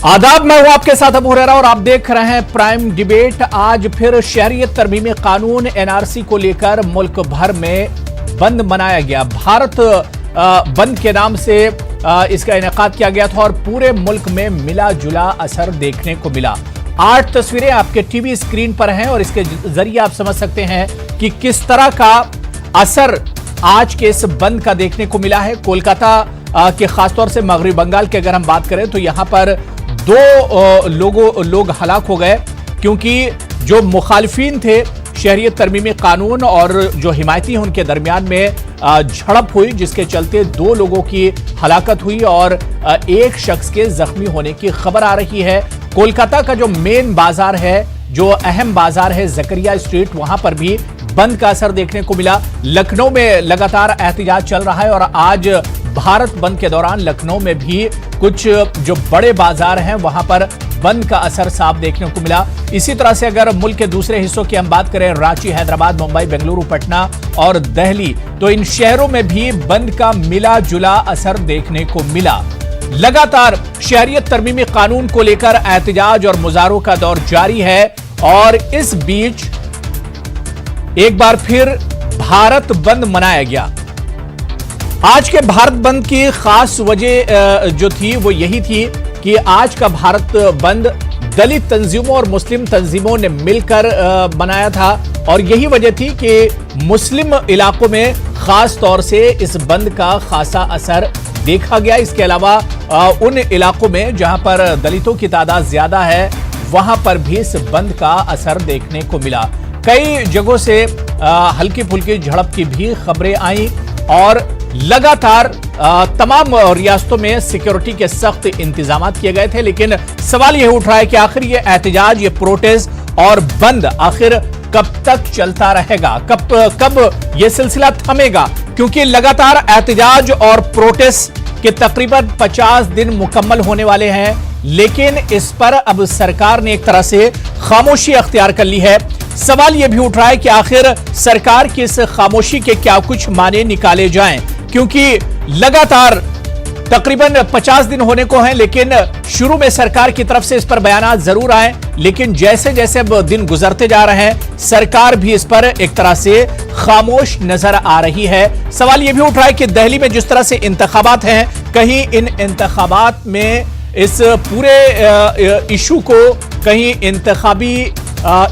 आदाब, मैं हूं आपके साथ अबू हुरैरा और आप देख रहे हैं प्राइम डिबेट। आज फिर शहरियत तरमीमी कानून एनआरसी को लेकर मुल्क भर में बंद मनाया गया। भारत बंद के नाम से इसका इनेकाद किया गया था और पूरे मुल्क में मिला जुला असर देखने को मिला। 8 तस्वीरें आपके टीवी स्क्रीन पर हैं और इसके जरिए आप समझ सकते हैं कि किस तरह का असर आज के इस बंद का देखने को मिला है। कोलकाता के खासतौर से मगरबी बंगाल की अगर हम बात करें तो यहां पर 2 लोग हलाक हो गए क्योंकि जो मुखालिफिन थे शहरियत तरमीमी कानून और जो हिमायती हैं उनके दरमियान में झड़प हुई, जिसके चलते 2 लोगों की हलाकत हुई और एक शख्स के जख्मी होने की खबर आ रही है। कोलकाता का जो मेन बाजार है, जो अहम बाजार है जकरिया स्ट्रीट, वहां पर भी बंद का असर देखने को मिला। लखनऊ में लगातार एहतजाज चल रहा है और आज भारत बंद के दौरान लखनऊ में भी कुछ जो बड़े बाजार हैं वहां पर बंद का असर साफ देखने को मिला। इसी तरह से अगर मुल्क के दूसरे हिस्सों की हम बात करें, रांची, हैदराबाद, मुंबई, बेंगलुरु, पटना और दिल्ली, तो इन शहरों में भी बंद का मिला जुला असर देखने को मिला। लगातार शहरियत तरमीमी कानून को लेकर एहतजाज और मुजाहरों का दौर जारी है और इस बीच एक बार फिर भारत बंद मनाया गया। आज के भारत बंद की खास वजह जो थी वो यही थी कि आज का भारत बंद दलित तंजीमों और मुस्लिम तंजीमों ने मिलकर बनाया था और यही वजह थी कि मुस्लिम इलाकों में खास तौर से इस बंद का खासा असर देखा गया। इसके अलावा उन इलाकों में जहां पर दलितों की तादाद ज्यादा है वहां पर भी इस बंद का असर देखने को मिला। कई जगहों से हल्की फुल्की झड़प की भी खबरें आई और लगातार तमाम रियासतों में सिक्योरिटी के सख्त इंतजाम किए गए थे। लेकिन सवाल यह उठ रहा है कि आखिर ये एहतजाज, ये प्रोटेस्ट और बंद आखिर कब तक चलता रहेगा, कब ये सिलसिला थमेगा, क्योंकि लगातार एहतजाज और प्रोटेस्ट के तकरीबन 50 दिन मुकम्मल होने वाले हैं। लेकिन इस पर अब सरकार ने एक तरह से खामोशी अख्तियार कर ली है। सवाल यह भी उठ रहा है कि आखिर सरकार की इस खामोशी के क्या कुछ माने निकाले जाएं, क्योंकि लगातार तकरीबन 50 दिन होने को हैं, लेकिन शुरू में सरकार की तरफ से इस पर बयानात जरूर आए, लेकिन जैसे जैसे अब दिन गुजरते जा रहे हैं सरकार भी इस पर एक तरह से खामोश नजर आ रही है। सवाल यह भी उठ रहा है कि दिल्ली में जिस तरह से इंतखाबात हैं, कहीं इन इंतखाबात में इस पूरे इशू को कहीं इंतखाबी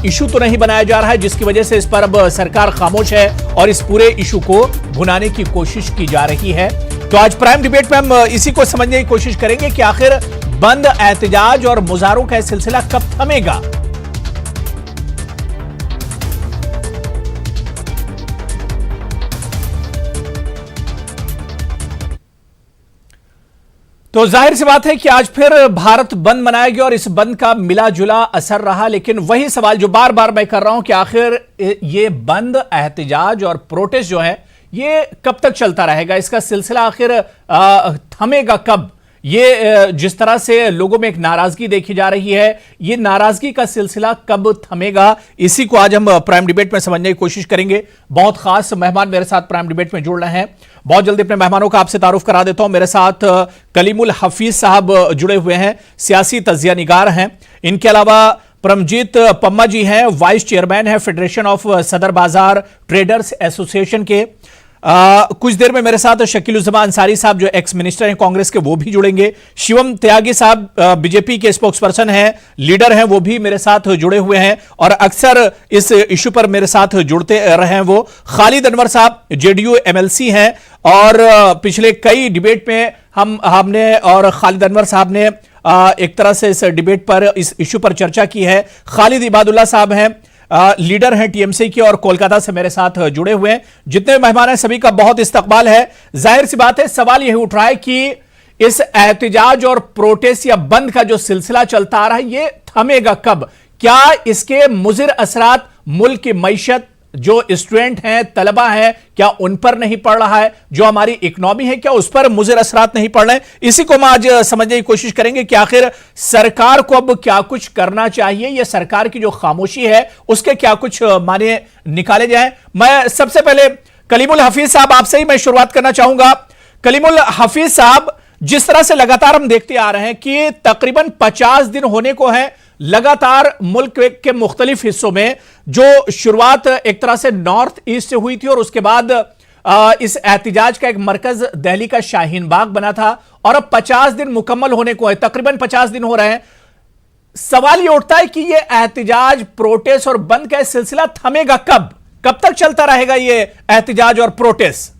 इशू तो नहीं बनाया जा रहा है, जिसकी वजह से इस पर अब सरकार खामोश है और इस पूरे इशू को भुनाने की कोशिश की जा रही है। तो आज प्राइम डिबेट में हम इसी को समझने की कोशिश करेंगे कि आखिर बंद, एहतजाज और मुजाहरों का सिलसिला कब थमेगा। तो जाहिर सी बात है कि आज फिर भारत बंद मनाया गया और इस बंद का मिला जुला असर रहा। लेकिन वही सवाल जो बार बार मैं कर रहा हूं कि आखिर ये बंद, एहतजाज और प्रोटेस्ट जो है ये कब तक चलता रहेगा, इसका सिलसिला आखिर थमेगा कब। ये जिस तरह से लोगों में एक नाराजगी देखी जा रही है, ये नाराजगी का सिलसिला कब थमेगा, इसी को आज हम प्राइम डिबेट में समझने की कोशिश करेंगे। बहुत खास मेहमान मेरे साथ प्राइम डिबेट में जुड़ रहे हैं। बहुत जल्दी अपने मेहमानों का आपसे तारुफ करा देता हूं। मेरे साथ कलीमुल हफीज साहब जुड़े हुए हैं, सियासी तजिया निगार हैं। इनके अलावा परमजीत पम्मा जी हैं, वाइस चेयरमैन हैं फेडरेशन ऑफ सदर बाजार ट्रेडर्स एसोसिएशन के। कुछ देर में मेरे साथ शकीलुज़्ज़मा अंसारी साहब जो एक्स मिनिस्टर हैं कांग्रेस के, वो भी जुड़ेंगे। शिवम त्यागी साहब बीजेपी के स्पोक्सपर्सन हैं, लीडर हैं, वो भी मेरे साथ जुड़े हुए हैं और अक्सर इस इशू पर मेरे साथ जुड़ते रहे हैं। वो खालिद अनवर साहब जेडीयू एमएलसी हैं और पिछले कई डिबेट में हमने और खालिद अनवर साहब ने एक तरह से इस डिबेट पर, इस इशू पर चर्चा की है। खालिद इबादुल्ला साहब हैं, लीडर हैं टीएमसी के और कोलकाता से मेरे साथ जुड़े हुए हैं। जितने मेहमान हैं सभी का बहुत इस्तकबाल है। जाहिर सी बात है सवाल यही उठ रहा है कि इस एहतजाज और प्रोटेस्ट या बंद का जो सिलसिला चलता आ रहा है ये थमेगा कब। क्या इसके मुज़िर असरात मुल्क की मईशत, जो स्टूडेंट हैं, तलबा हैं, क्या उन पर नहीं पड़ रहा है, जो हमारी इकोनॉमी है क्या उस पर मुज़िर असरात नहीं पड़ रहे हैं। इसी को हम आज समझने की कोशिश करेंगे कि आखिर सरकार को अब क्या कुछ करना चाहिए, यह सरकार की जो खामोशी है उसके क्या कुछ माने निकाले जाएं। मैं सबसे पहले कलीमुल हफीज साहब आपसे ही मैं शुरुआत करना चाहूंगा। कलीमुल हफीज साहब, जिस तरह से लगातार हम देखते आ रहे हैं कि तकरीबन 50 दिन होने को है लगातार मुल्क के मुख्तलिफ हिस्सों में, जो शुरुआत एक तरह से नॉर्थ ईस्ट से हुई थी और उसके बाद इस एहतिजाज का एक मरकज दिल्ली का शाहीन बाग बना था और अब 50 दिन मुकम्मल होने को है, तकरीबन 50 दिन हो रहे हैं। सवाल यह उठता है कि यह एहतिजाज, प्रोटेस्ट और बंद का सिलसिला थमेगा कब? कब तक चलता रहेगा यह एहतिजाज और प्रोटेस्ट?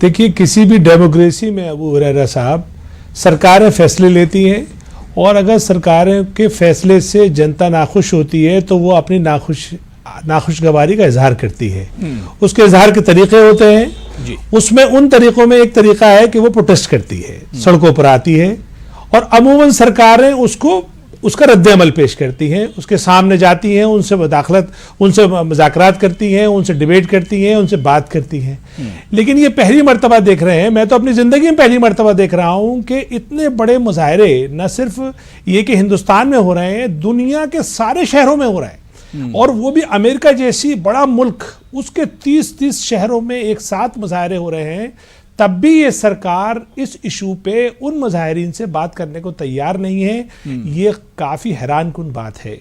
देखिए, किसी भी डेमोक्रेसी में अबू हुरैरा साहब, सरकारें फैसले लेती हैं और अगर सरकारों के फैसले से जनता नाखुश होती है तो वो अपनी नाखुशगवारी का इजहार करती है। उसके इजहार के तरीके होते हैं। उसमें उन तरीकों में एक तरीका है कि वो प्रोटेस्ट करती है, सड़कों पर आती है और अमूमन सरकारें उसका रद्द-ए-अमल पेश करती हैं, उसके सामने जाती हैं, उनसे मुज़ाकरात करती हैं, उनसे डिबेट करती हैं, उनसे बात करती हैं। लेकिन ये पहली मर्तबा देख रहे हैं, मैं तो अपनी ज़िंदगी में पहली मर्तबा देख रहा हूँ कि इतने बड़े मुजाहरे न सिर्फ ये कि हिंदुस्तान में हो रहे हैं, दुनिया के सारे शहरों में हो रहे हैं। और वो भी अमेरिका जैसी बड़ा मुल्क, उसके 30 शहरों में एक साथ मुजाहरे हो रहे हैं। तब भी ये सरकार इस इशू पे उन मुजाहिरीन से बात करने को तैयार नहीं है। ये काफी हैरानकुन बात है।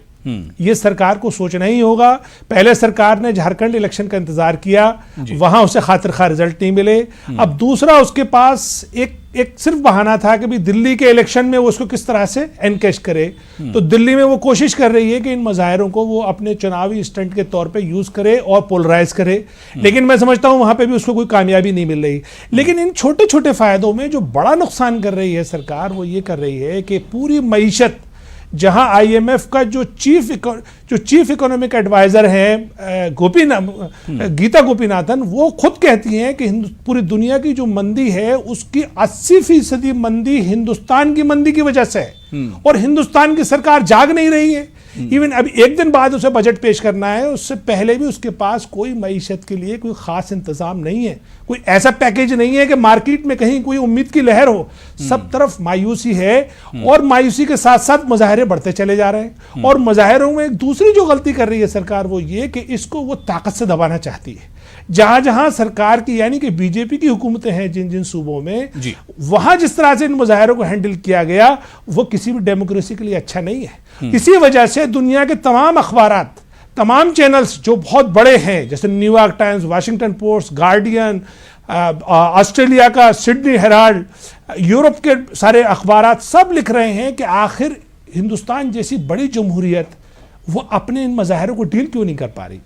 ये सरकार को सोचना ही होगा। पहले सरकार ने झारखंड इलेक्शन का इंतजार किया, वहां उसे खातिर खा रिजल्ट नहीं मिले। अब दूसरा उसके पास एक सिर्फ बहाना था कि भी दिल्ली के इलेक्शन में वो उसको किस तरह से एनकैश करे। तो दिल्ली में वो कोशिश कर रही है कि इन मुजाहिरों को वो अपने चुनावी स्टंट के तौर पे यूज करे और पोलराइज करे। लेकिन मैं समझता हूं वहां पे भी उसको कोई कामयाबी नहीं मिल रही। लेकिन इन छोटे छोटे फायदों में जो बड़ा नुकसान कर रही है सरकार, वो ये कर रही है कि पूरी मईशत, जहां आईएमएफ का जो चीफ इकोनॉमिक एडवाइजर हैं गीता गोपीनाथन, वो खुद कहती हैं कि पूरी दुनिया की जो मंदी है उसकी 80% मंदी हिंदुस्तान की मंदी की वजह से है और हिंदुस्तान की सरकार जाग नहीं रही है। इवन अभी एक दिन बाद उसे बजट पेश करना है, उससे पहले भी उसके पास कोई मईशत के लिए कोई खास इंतजाम नहीं है, कोई ऐसा पैकेज नहीं है कि मार्केट में कहीं कोई उम्मीद की लहर हो। सब तरफ मायूसी है और मायूसी के साथ साथ मुजाहरे बढ़ते चले जा रहे हैं। और मुजाहरों में एक दूसरी जो गलती कर रही है सरकार, वो ये कि इसको वो ताकत से दबाना चाहती है। जहां जहां सरकार की यानी कि बीजेपी की हुकूमतें हैं जिन जिन सूबों में, वहां जिस तरह से इन मुजाहरों को हैंडल किया गया, वो किसी भी डेमोक्रेसी के लिए अच्छा नहीं है। इसी वजह से दुनिया के तमाम अखबारात, तमाम चैनल्स जो बहुत बड़े हैं, जैसे New York times, Washington post, guardian, Australia का सिडनी हेराल्ड, यूरोप के सारे अखबारात सब लिख रहे हैं कि आखिर हिंदुस्तान जैसी बड़ी जमहूरियत वो अपने इन मुजाहरों को डील क्यों नहीं कर पा रही।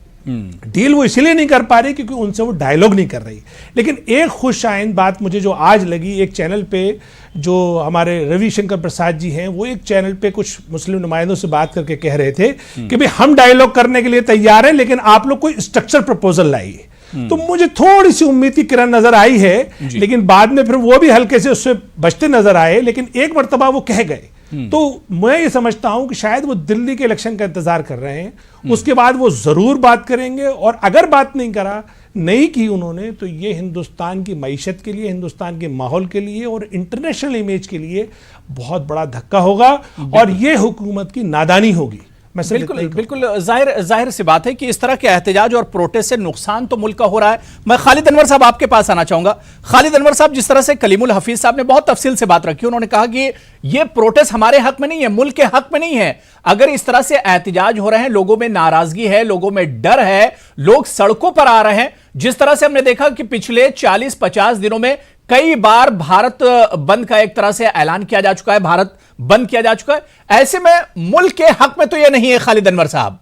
डील वो इसलिए नहीं कर पा रही क्योंकि उनसे वो डायलॉग नहीं कर रही। लेकिन एक खुशाइन बात मुझे जो आज लगी, एक चैनल पे जो हमारे रविशंकर प्रसाद जी हैं, वो एक चैनल पे कुछ मुस्लिम नुमाइंदों से बात करके कह रहे थे कि भाई हम डायलॉग करने के लिए तैयार हैं, लेकिन आप लोग कोई स्ट्रक्चर प्रपोजल लाइए। तो मुझे थोड़ी सी उम्मीद की किरण नजर आई है, लेकिन बाद में फिर वो भी हल्के से उससे बचते नजर आए। लेकिन एक मर्तबा वो कह गए, तो मैं ये समझता हूं कि शायद वो दिल्ली के इलेक्शन का इंतजार कर रहे हैं, उसके बाद वो जरूर बात करेंगे। और अगर बात नहीं की उन्होंने, तो ये हिंदुस्तान की मईशत के लिए, हिंदुस्तान के माहौल के लिए और इंटरनेशनल इमेज के लिए बहुत बड़ा धक्का होगा और ये हुकूमत की नादानी होगी। बिल्कुल जाहिर सी बात है कि इस तरह के एहतजाज और प्रोटेस्ट से नुकसान तो मुल्क का हो रहा है। मैं खालिद अनवर साहब आपके पास आना चाहूंगा। खालिद अनवर साहब, जिस तरह से कलीमुल हफीज साहब ने बहुत तफसील से बात रखी, उन्होंने कहा कि ये प्रोटेस्ट हमारे हक में नहीं है, मुल्क के हक में नहीं है। अगर इस तरह से एहतजाज हो रहे हैं, लोगों में नाराजगी है, लोगों में डर है, लोग सड़कों पर आ रहे हैं, जिस तरह से हमने देखा कि पिछले 40-50 दिनों में कई बार भारत बंद का एक तरह से ऐलान किया जा चुका है, भारत बंद किया जा चुका है, ऐसे में मुल्क के हक में तो यह नहीं है। खालिद अनवर साहब,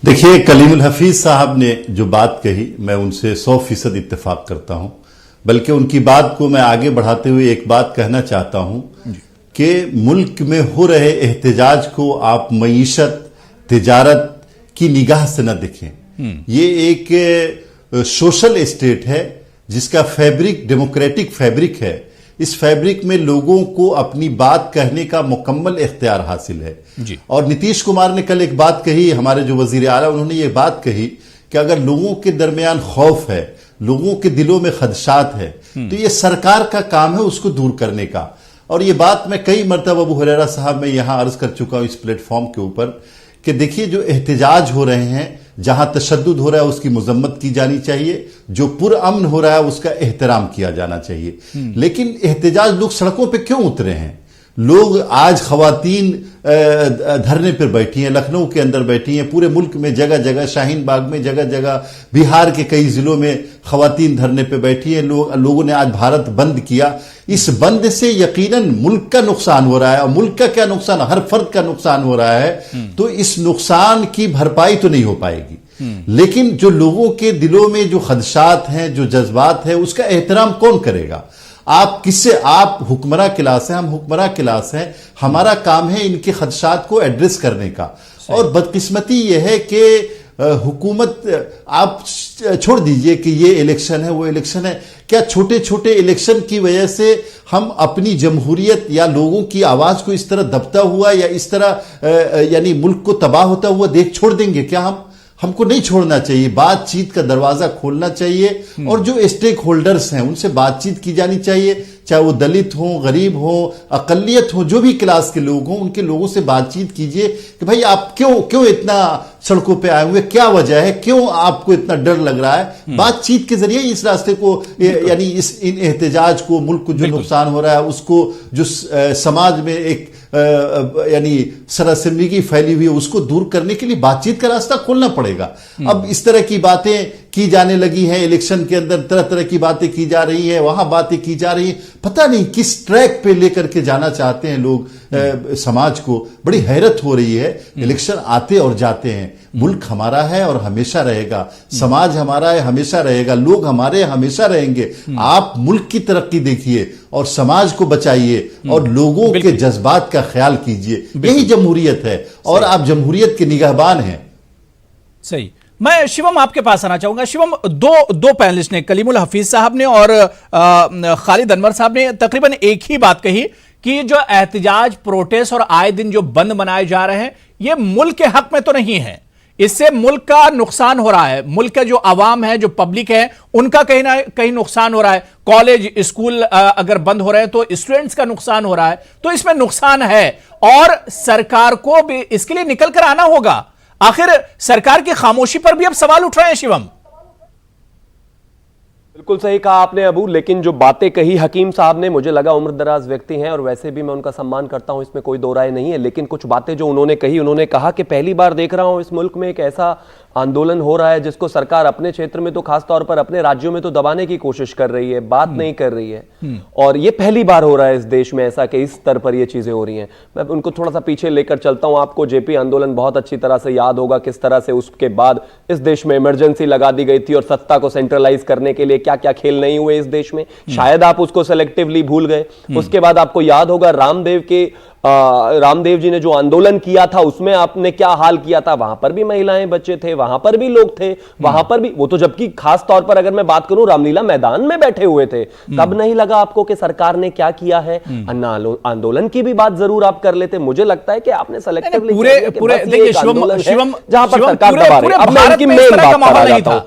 देखिए, कलीमुल हफीज साहब ने जो बात कही, मैं उनसे 100% इत्तेफाक करता हूं। बल्कि उनकी बात को मैं आगे बढ़ाते हुए एक बात कहना चाहता हूं कि मुल्क में हो रहे एहतजाज को आप मईशत, तिजारत की निगाह से न देखें। ये एक सोशल स्टेट है जिसका फैब्रिक डेमोक्रेटिक फैब्रिक है। इस फैब्रिक में लोगों को अपनी बात कहने का मुकम्मल इख्तियार हासिल है। और नीतीश कुमार ने कल एक बात कही, हमारे जो वजीर आला, उन्होंने ये बात कही कि अगर लोगों के दरमियान खौफ है, लोगों के दिलों में खदशात है, तो ये सरकार का काम है उसको दूर करने का। और ये बात मैं कई मरतबा अबू हुरैरा साहब में यहां अर्ज कर चुका हूं इस प्लेटफॉर्म के ऊपर कि देखिए जो एहतजाज हो रहे हैं, जहां तशद्दुद हो रहा है उसकी मजम्मत की जानी चाहिए, जो पुरअमन हो रहा है उसका एहतराम किया जाना चाहिए। लेकिन एहतजाज लोग सड़कों पे क्यों उतरे हैं? लोग आज खवातीन धरने पर बैठी हैं, लखनऊ के अंदर बैठी हैं, पूरे मुल्क में जगह जगह, शाहीन बाग में जगह जगह, बिहार के कई जिलों में खवातीन धरने पर बैठी हैं। लोगों ने आज भारत बंद किया। इस बंद से यकीनन मुल्क का नुकसान हो रहा है, और मुल्क का क्या नुकसान, हर फर्द का नुकसान हो रहा है। तो इस नुकसान की भरपाई तो नहीं हो पाएगी, लेकिन जो लोगों के दिलों में जो खदशात हैं, जो जज्बात है, उसका एहतराम कौन करेगा? आप किससे? आप हुक्मरां क्लास हैं, हम हुक्मरां क्लास हैं, हमारा काम है इनके खदशात को एड्रेस करने का। और बदकिस्मती यह है कि हुकूमत, आप छोड़ दीजिए कि ये इलेक्शन है वो इलेक्शन है, क्या छोटे छोटे इलेक्शन की वजह से हम अपनी जमहूरियत या लोगों की आवाज को इस तरह दबता हुआ या इस तरह यानी मुल्क को तबाह होता हुआ देख छोड़ देंगे क्या? हमको नहीं छोड़ना चाहिए। बातचीत का दरवाजा खोलना चाहिए, और जो स्टेक होल्डर्स हैं उनसे बातचीत की जानी चाहिए, चाहे वो दलित हो, गरीब हो, अकलियत हो, जो भी क्लास के लोग हों, उनके लोगों से बातचीत कीजिए कि भाई आप क्यों इतना सड़कों पे आए हुए, क्या वजह है, क्यों आपको इतना डर लग रहा है? बातचीत के जरिए इस रास्ते को, यानी इन एहतजाज को, मुल्क को जो नुकसान हो रहा है उसको, जो समाज में एक यानी सरासरगी फैली हुई है, उसको दूर करने के लिए बातचीत का रास्ता खोलना पड़ेगा। अब इस तरह की बातें की जाने लगी हैं, इलेक्शन के अंदर तरह तरह की बातें की जा रही है, वहां बातें की जा रही है, पता नहीं किस ट्रैक पे लेकर के जाना चाहते हैं लोग समाज को। बड़ी हैरत हो रही है। इलेक्शन आते और जाते हैं, मुल्क हमारा है और हमेशा रहेगा, समाज हमारा है, हमेशा रहेगा, लोग हमारे हमेशा रहेंगे। आप मुल्क की तरक्की देखिए और समाज को बचाइए और लोगों के जज्बात का ख्याल कीजिए, यही जमहूरियत है, और आप जमहूरियत के निगहबान हैं। सही। मैं शिवम आपके पास आना चाहूंगा। शिवम, दो पैनलिस्ट ने, कलीमुल हफीज साहब ने और खालिद अनवर साहब ने तकरीबन एक ही बात कही कि जो एहतजाज, प्रोटेस्ट और आए दिन जो बंद मनाए जा रहे हैं, ये मुल्क के हक में तो नहीं है, इससे मुल्क का नुकसान हो रहा है। मुल्क का जो आवाम है, जो पब्लिक है, उनका कहीं ना कहीं नुकसान हो रहा है। कॉलेज, स्कूल अगर बंद हो रहे हैं तो स्टूडेंट्स का नुकसान हो रहा है। तो इसमें नुकसान है और सरकार को भी इसके लिए निकल कर आना होगा। आखिर सरकार की खामोशी पर भी अब सवाल उठ रहे हैं। शिवम, बिल्कुल सही कहा आपने अबू, लेकिन जो बातें कही हकीम साहब ने, मुझे लगा उम्र दराज व्यक्ति हैं और वैसे भी मैं उनका सम्मान करता हूं, इसमें कोई दो राय नहीं है। लेकिन कुछ बातें जो उन्होंने कही, उन्होंने कहा कि पहली बार देख रहा हूं इस मुल्क में एक ऐसा आंदोलन हो रहा है जिसको सरकार अपने क्षेत्र में तो खासतौर पर अपने राज्यों में तो दबाने की कोशिश कर रही है, बात नहीं कर रही है। और ये पहली बार हो रहा है इस देश में ऐसा कि इस स्तर पर ये चीजें हो रही हैं। मैं उनको थोड़ा सा पीछे लेकर चलता हूं। आपको जेपी आंदोलन बहुत अच्छी तरह से याद होगा, किस तरह से उसके बाद इस देश में इमरजेंसी लगा दी गई थी और सत्ता को सेंट्रलाइज करने के लिए क्या क्या खेल नहीं हुए इस देश में। शायद आप उसको सेलेक्टिवली भूल गए। उसके बाद आपको याद होगा रामदेव जी ने जो आंदोलन किया था, उसमें आपने क्या हाल किया था। वहां पर भी महिलाएं, बच्चे थे, वहां पर भी लोग थे, वहां पर भी वो तो, जबकि खास तौर पर अगर मैं बात करूं, रामलीला मैदान में बैठे हुए थे। तब नहीं लगा आपको कि सरकार ने क्या किया है? आंदोलन की भी बात जरूर आप कर लेते। मुझे लगता है कि आपने सेलेक्टिवली पूरे देखिए शिवम, जहां पर सरकार दबा रही है। अब मैं इनकी मेन बात कर रहा था।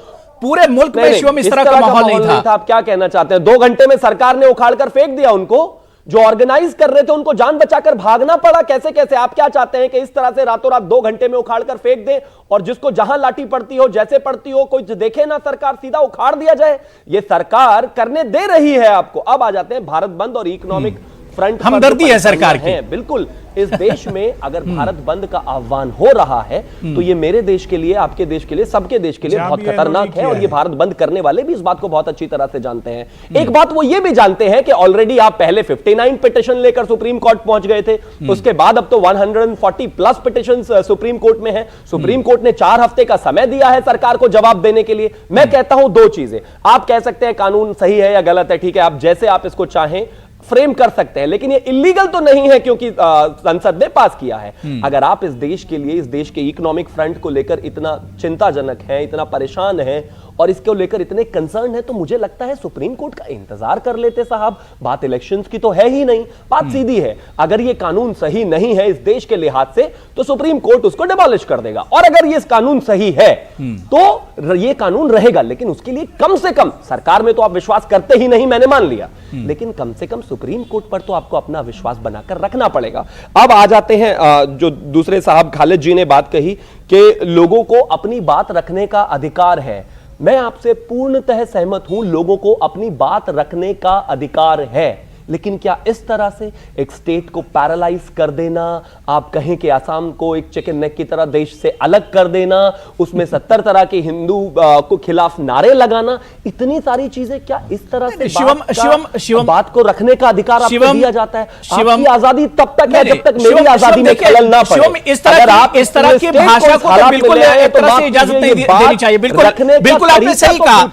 पूरे मुल्क में शिवम इस तरह का माहौल नहीं था। आप क्या कहना चाहते हैं? 2 घंटे में सरकार ने उखाड़ कर फेंक दिया उनको, जो ऑर्गेनाइज कर रहे थे उनको जान बचाकर भागना पड़ा। कैसे कैसे आप क्या चाहते हैं कि इस तरह से रातों रात 2 घंटे में उखाड़ कर फेंक दें, और जिसको जहां लाठी पड़ती हो, जैसे पड़ती हो, कोई देखे ना, सरकार सीधा उखाड़ दिया जाए? ये सरकार करने दे रही है आपको। अब आ जाते हैं भारत बंद और इकोनॉमिक फ्रंट। हमदर्दी है सरकार की। बिल्कुल, इस देश में अगर भारत बंद का आह्वान हो रहा है तो ये मेरे देश के लिए, आपके देश के लिए, सबके देश के लिए बहुत खतरनाक है। और ये भारत बंद करने वाले भी इस बात को बहुत अच्छी तरह से जानते हैं। एक बात वो ये भी जानते हैं कि ऑलरेडी आप पहले 59 पिटीशन लेकर सुप्रीम कोर्ट पहुंच गए थे, उसके बाद अब तो 140 प्लस पिटीशन सुप्रीम कोर्ट में है। सुप्रीम कोर्ट ने 4 हफ्ते का समय दिया है सरकार को जवाब देने के लिए। मैं कहता हूं 2 चीजें, आप कह सकते हैं कानून सही है या गलत है, ठीक है, आप जैसे आप इसको चाहें फ्रेम कर सकते हैं, लेकिन ये इलीगल तो नहीं है क्योंकि संसद ने पास किया है। अगर आप इस देश के लिए, इस देश के इकोनॉमिक फ्रंट को लेकर इतना चिंताजनक है, इतना परेशान है, और इसको लेकर इतने कंसर्न है, तो मुझे लगता है सुप्रीम कोर्ट का इंतजार कर लेते साहब। बात इलेक्शंस की तो है ही नहीं, बात सीधी है। अगर ये कानून सही नहीं है इस देश के लिहाज से तो सुप्रीम कोर्ट उसको डिमोलिश कर देगा, और अगर ये कानून सही है तो ये कानून रहेगा। लेकिन उसके लिए कम से कम, सरकार में तो आप विश्वास करते ही नहीं, मैंने मान लिया, लेकिन कम से कम सुप्रीम कोर्ट पर तो आपको अपना विश्वास बनाकर रखना पड़ेगा। अब आ जाते हैं जो दूसरे साहब खालिद जी ने बात कही कि लोगों को अपनी बात रखने का अधिकार है। मैं आपसे पूर्णतः सहमत हूं, लोगों को अपनी बात रखने का अधिकार है, लेकिन क्या इस तरह से एक स्टेट को पैरालाइज कर देना, आप कहें कि असम को एक चिकन नेक की तरह देश से अलग कर देना, उसमें 70 तरह के हिंदू को खिलाफ नारे लगाना, इतनी सारी चीजें, क्या इस तरह से शिवम बात को रखने का अधिकार आपको दिया जाता है? आपकी आजादी तब तक है जब तक मेरी आजादी में खलल ना पड़े। इस तरह की भाषा को तो बिल्कुल एक तरह से इजाजत नहीं देनी चाहिए। बिल्कुल आपने सही कहा,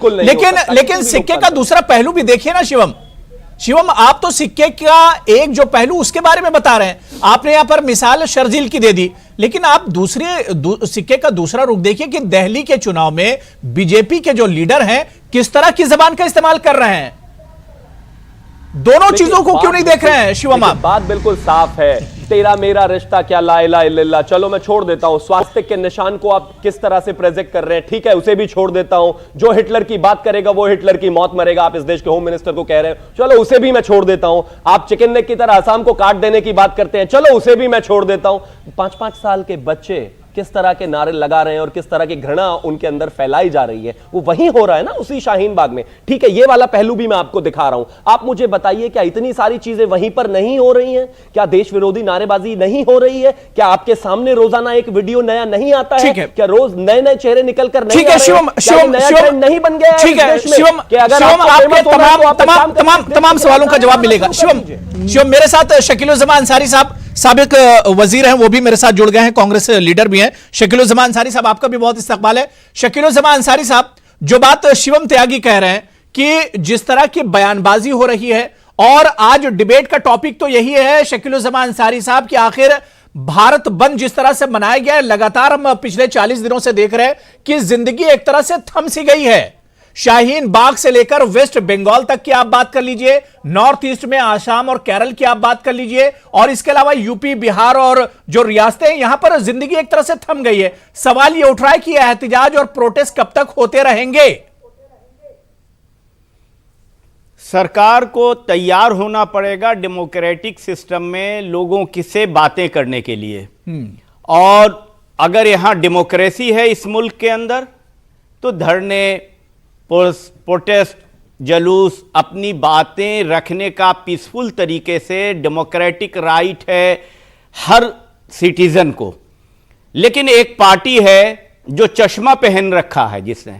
लेकिन सिक्के का दूसरा पहलू भी देखिए ना शिवम, आप तो सिक्के का एक जो पहलू उसके बारे में बता रहे हैं। आपने यहां पर मिसाल शर्जील की दे दी, लेकिन आप सिक्के का दूसरा रुख देखिए कि दिल्ली के चुनाव में बीजेपी के जो लीडर हैं किस तरह की जबान का इस्तेमाल कर रहे हैं। दोनों चीजों को क्यों नहीं देख रहे हैं शिवम? आप बात बिल्कुल साफ है, तेरा मेरा रिश्ता क्या ला इलाहा इल्लल्लाह, चलो मैं छोड़ देता हूं। स्वास्थ्य के निशान को आप किस तरह से प्रेजेंट कर रहे हैं, ठीक है, उसे भी छोड़ देता हूं। जो हिटलर की बात करेगा वो हिटलर की मौत मरेगा, आप इस देश के होम मिनिस्टर को कह रहे हैं, चलो उसे भी मैं छोड़ देता हूं। आप चिकन नेक की तरह असम को काट देने की बात करते हैं, चलो उसे भी मैं छोड़ देता हूं। 5-5 साल के बच्चे किस तरह के नारे लगा रहे हैं और किस तरह की घृणा उनके अंदर फैलाई जा रही है, वो वहीं हो रहा है ना, उसी शाहीन बाग में। ठीक है, ये वाला पहलू भी मैं आपको दिखा रहा हूं। आप मुझे बताइए, क्या इतनी सारी चीजें वहीं पर नहीं हो रही हैं? क्या देश विरोधी नारेबाजी नहीं हो रही है? क्या आपके सामने रोजाना एक वीडियो नया नहीं आता है? क्या रोज नए नए चेहरे निकलकर नहीं आ रहे हैं? नया ट्रेंड नहीं बन गया है? ठीक है शिवम, आपके तमाम सवालों का जवाब मिलेगा। शिवम, मेरे साथ शकील-उज़्ज़मा अंसारी साहब साबिक वजीर हैं, वो भी मेरे साथ जुड़ गए हैं, कांग्रेस लीडर भी हैं। शकील-उज़्ज़मा अंसारी साहब, आपका भी बहुत इस्तकबाल है। शकील-उज़्ज़मा अंसारी साहब, जो बात शिवम त्यागी कह रहे हैं कि जिस तरह की बयानबाजी हो रही है, और आज डिबेट का टॉपिक तो यही है शकील-उज़्ज़मा अंसारी साहब कि आखिर भारत बंद जिस तरह से मनाया गया है, लगातार हम पिछले 40 दिनों से देख रहे हैं कि जिंदगी एक तरह से थम सी गई है। शाहीन बाग से लेकर वेस्ट बंगाल तक की आप बात कर लीजिए, नॉर्थ ईस्ट में आसाम और केरल की आप बात कर लीजिए, और इसके अलावा यूपी, बिहार और जो रियासतें हैं, यहां पर जिंदगी एक तरह से थम गई है। सवाल यह उठ रहा है कि एहतजाज और प्रोटेस्ट कब तक होते रहेंगे? सरकार को तैयार होना पड़ेगा डेमोक्रेटिक सिस्टम में लोगों से बातें करने के लिए। और अगर यहां डेमोक्रेसी है इस मुल्क के अंदर, तो धरने, प्रोटेस्ट, जुलूस, अपनी बातें रखने का पीसफुल तरीके से डेमोक्रेटिक राइट है हर सिटीजन को। लेकिन एक पार्टी है जो चश्मा पहन रखा है जिसने,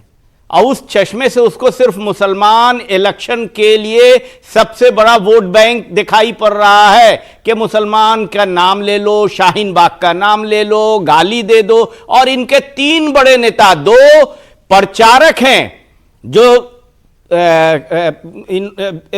और उस चश्मे से उसको सिर्फ मुसलमान इलेक्शन के लिए सबसे बड़ा वोट बैंक दिखाई पड़ रहा है कि मुसलमान का नाम ले लो, शाहीन बाग का नाम ले लो, गाली दे दो। और इनके 3 बड़े नेता, 2 प्रचारक हैं जो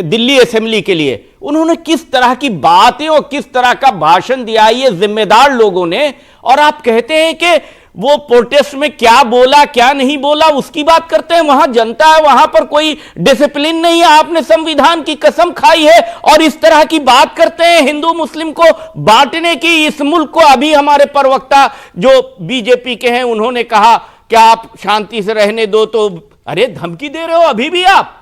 दिल्ली असेंबली के लिए, उन्होंने किस तरह की बातें और किस तरह का भाषण दिया, ये जिम्मेदार लोगों ने। और आप कहते हैं कि वो प्रोटेस्ट में क्या बोला क्या नहीं बोला उसकी बात करते हैं। वहां जनता है, वहां पर कोई डिसिप्लिन नहीं है, आपने संविधान की कसम खाई है और इस तरह की बात करते हैं हिंदू मुस्लिम को बांटने की। इस मुल्क को अभी हमारे प्रवक्ता जो बीजेपी के हैं उन्होंने कहा कि आप शांति से रहने दो, तो अरे धमकी दे रहे हो अभी भी आप।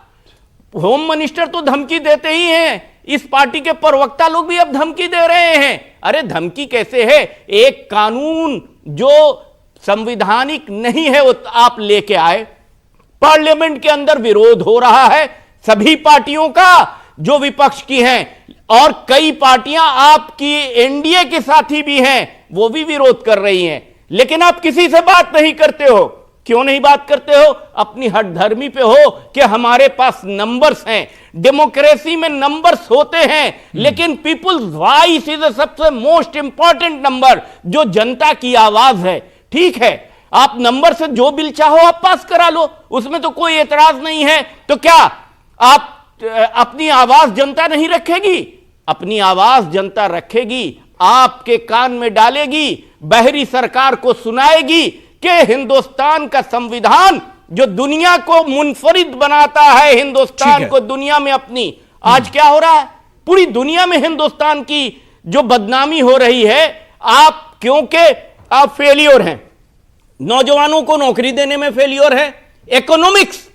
होम मिनिस्टर तो धमकी देते ही हैं, इस पार्टी के प्रवक्ता लोग भी अब धमकी दे रहे हैं। अरे धमकी कैसे है? एक कानून जो संवैधानिक नहीं है वो आप लेके आए, पार्लियामेंट के अंदर विरोध हो रहा है सभी पार्टियों का जो विपक्ष की हैं, और कई पार्टियां आपकी एनडीए के साथी भी हैं, वो भी विरोध कर रही हैं। लेकिन आप किसी से बात नहीं करते हो। क्यों नहीं बात करते हो? अपनी हठधर्मी पे हो कि हमारे पास नंबर्स हैं। डेमोक्रेसी में नंबर्स होते हैं, लेकिन पीपुल्स वॉइस इज सबसे मोस्ट इंपॉर्टेंट नंबर, जो जनता की आवाज है। ठीक है, आप नंबर से जो बिल चाहो आप पास करा लो, उसमें तो कोई एतराज नहीं है। तो क्या आप अपनी आवाज जनता नहीं रखेगी? अपनी आवाज जनता रखेगी, आपके कान में डालेगी, बहरी सरकार को सुनाएगी कि हिंदुस्तान का संविधान जो दुनिया को मुनफरिद बनाता है, हिंदुस्तान को दुनिया में अपनी, आज क्या हो रहा है? पूरी दुनिया में हिंदुस्तान की जो बदनामी हो रही है, आप क्योंकि आप फेलियर हैं, नौजवानों को नौकरी देने में फेलियर है। इकोनॉमिक्स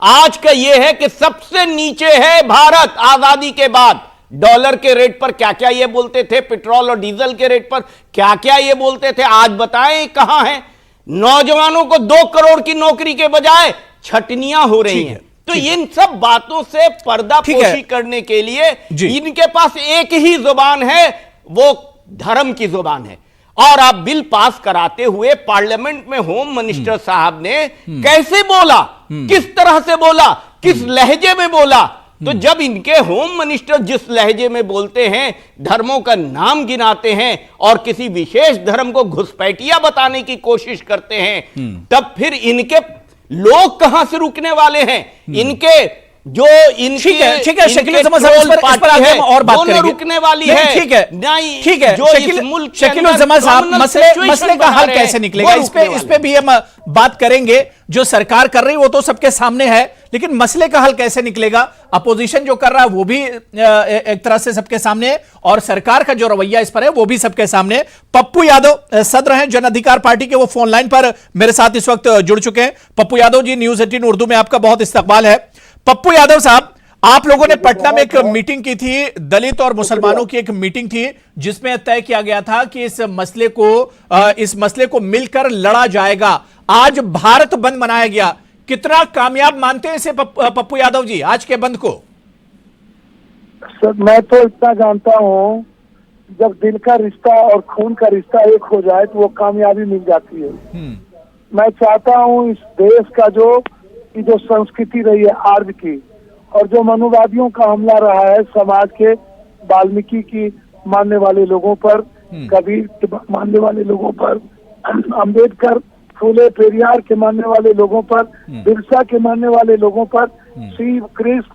आज का यह है कि सबसे नीचे है भारत आजादी के बाद। डॉलर के रेट पर क्या क्या ये बोलते थे, पेट्रोल और डीजल के रेट पर क्या क्या ये बोलते थे, आज बताएं कहां है? नौजवानों को 2 करोड़ की नौकरी के बजाय छटनियां हो रही हैं। तो इन सब बातों से पर्दापोशी करने के लिए इनके पास एक ही जुबान है, वो धर्म की जुबान है। और आप बिल पास कराते हुए पार्लियामेंट में होम मिनिस्टर साहब ने कैसे बोला, किस तरह से बोला, किस लहजे में बोला? तो जब इनके होम मिनिस्टर जिस लहजे में बोलते हैं, धर्मों का नाम गिनाते हैं और किसी विशेष धर्म को घुसपैठिया बताने की कोशिश करते हैं, तब फिर इनके लोग कहां से रुकने वाले हैं? इनके जो इनकी ठीक है शकील उज़्ज़मान साहब, इस पर आगे हम और बात करेंगे। रुकने वाली है। ठीक है ठीक है, जो इस मुल्क शकील उज़्ज़मान साहब, मसले का हल कैसे निकलेगा, इस पे भी हम बात करेंगे। जो सरकार कर रही है वो तो सबके सामने है, लेकिन मसले का हल कैसे निकलेगा? अपोजिशन जो कर रहा है वो भी एक तरह से सबके सामने है, और सरकार का जो रवैया इस पर है वो भी सबके सामने है। पप्पू यादव सदर हैं जन अधिकार पार्टी के, वो फोन लाइन पर मेरे साथ इस वक्त जुड़ चुके हैं। पप्पू यादव जी, न्यूज़ 18 उर्दू में आपका बहुत इस्तकबाल है। पप्पू यादव साहब, आप लोगों ने पटना में एक मीटिंग की थी, दलित और मुसलमानों की एक मीटिंग थी, जिसमें तय किया गया था कि इस मसले को मिलकर लड़ा जाएगा। आज भारत बंद मनाया गया, कितना कामयाब मानते हैं इसे पप्पू यादव जी, आज के बंद को? सर, मैं तो इतना जानता हूँ, जब दिल का रिश्ता और खून का रिश्ता एक हो जाए तो वो कामयाबी मिल जाती है। मैं चाहता हूँ इस देश का जो संस्कृति रही है आर्ज की, और जो मनुवादियों का हमला रहा है समाज के, वाल्मीकि की मानने वाले लोगों पर, कबीर के मानने वाले लोगों पर, अंबेडकर, फूले पेरियार के मानने वाले लोगों पर, बिरसा के मानने वाले लोगों पर, शिव, कृष्ण,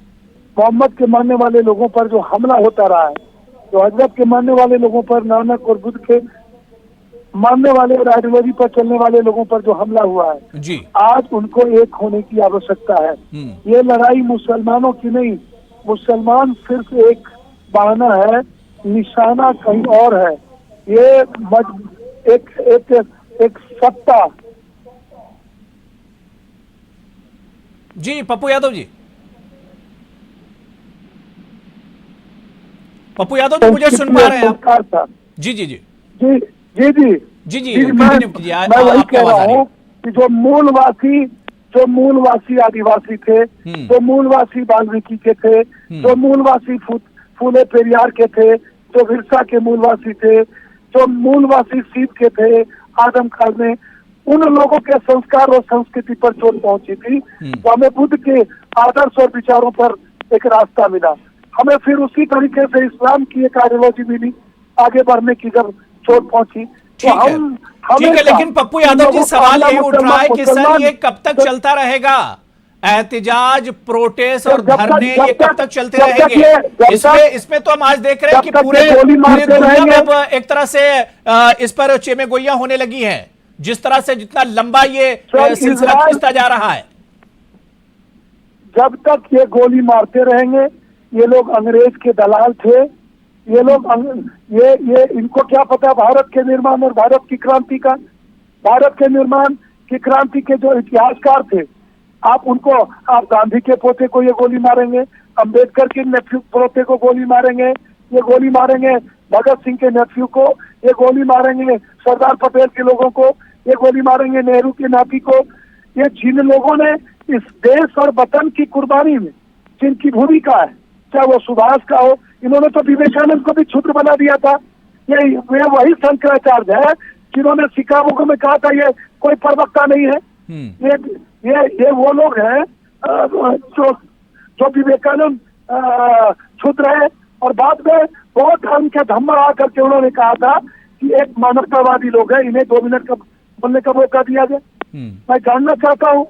मोहम्मद के मानने वाले लोगों पर जो हमला होता रहा है, जो हजरत के मानने वाले लोगों पर, नानक और बुद्ध के मानने वाले और आइडियोलॉजी पर चलने वाले लोगों पर जो हमला हुआ है जी, आज उनको एक होने की आवश्यकता है। ये लड़ाई मुसलमानों की नहीं, मुसलमान सिर्फ एक बहाना है, निशाना कहीं और है। ये एक सत्ता। जी पप्पू यादव जी, पप्पू यादव जी मुझे सुन पा रहे हैं आप? जी जी जी जी जी जी जी जी मैं वही कह रहा हूँ कि जो मूलवासी आदिवासी थे, जो मूलवासी वाल्मीकि के थे, जो मूलवासी फूले पेरियार के थे, जो बिरसा के मूलवासी थे, जो मूलवासी शिव के थे आदमकाल में, उन लोगों के संस्कार और संस्कृति पर चोट पहुंची थी, तो हमें बुद्ध के आदर्श और विचारों पर एक रास्ता मिला। हमें फिर उसी तरीके से इस्लाम की एक आइडियोलॉजी मिली आगे बढ़ने की, जब चोट पहुंची तो ठीक है, लेकिन पप्पू यादव जी सवाल ये उठ रहा है कि सर ये कब तक चलता रहेगा? एहतिजाज, प्रोटेस्ट और धरने ये कब तक चलते रहेंगे? इसमें तो हम आज देख रहे हैं कि पूरे दुनिया में अब एक तरह से इस पर चेमे गोइयां होने लगी हैं, जिस तरह से जितना लंबा ये सिलसिला खिंचता जा रहा है। जब तक ये गोली मारते रहेंगे, ये लोग अंग्रेज के दलाल थे, ये लोग ये इनको क्या पता भारत के निर्माण और भारत की क्रांति का? भारत के निर्माण की क्रांति के जो इतिहासकार थे, आप गांधी के पोते को ये गोली मारेंगे, अंबेडकर के नेफ्यू पोते को गोली मारेंगे, ये गोली मारेंगे भगत सिंह के नेफ्यू को, ये गोली मारेंगे सरदार पटेल के लोगों को, ये गोली मारेंगे नेहरू के नाती को। ये जिन लोगों ने इस देश और वतन की कुर्बानी में जिनकी भूमिका है, चाहे वो सुभाष का हो, इन्होंने तो विवेकानंद को भी क्षुद्र बना दिया था। ये वही शंकराचार्य है जिन्होंने शिकागो में कहा था ये कोई प्रवक्ता नहीं है। ये वो लोग हैं जो विवेकानंद क्षुद्र है, और बाद में बहुत धर्म के धम्मा आकर के उन्होंने कहा था कि एक मानवतावादी लोग हैं, इन्हें 2 मिनट का बोलने का मौका दिया जाए। मैं जानना चाहता हूँ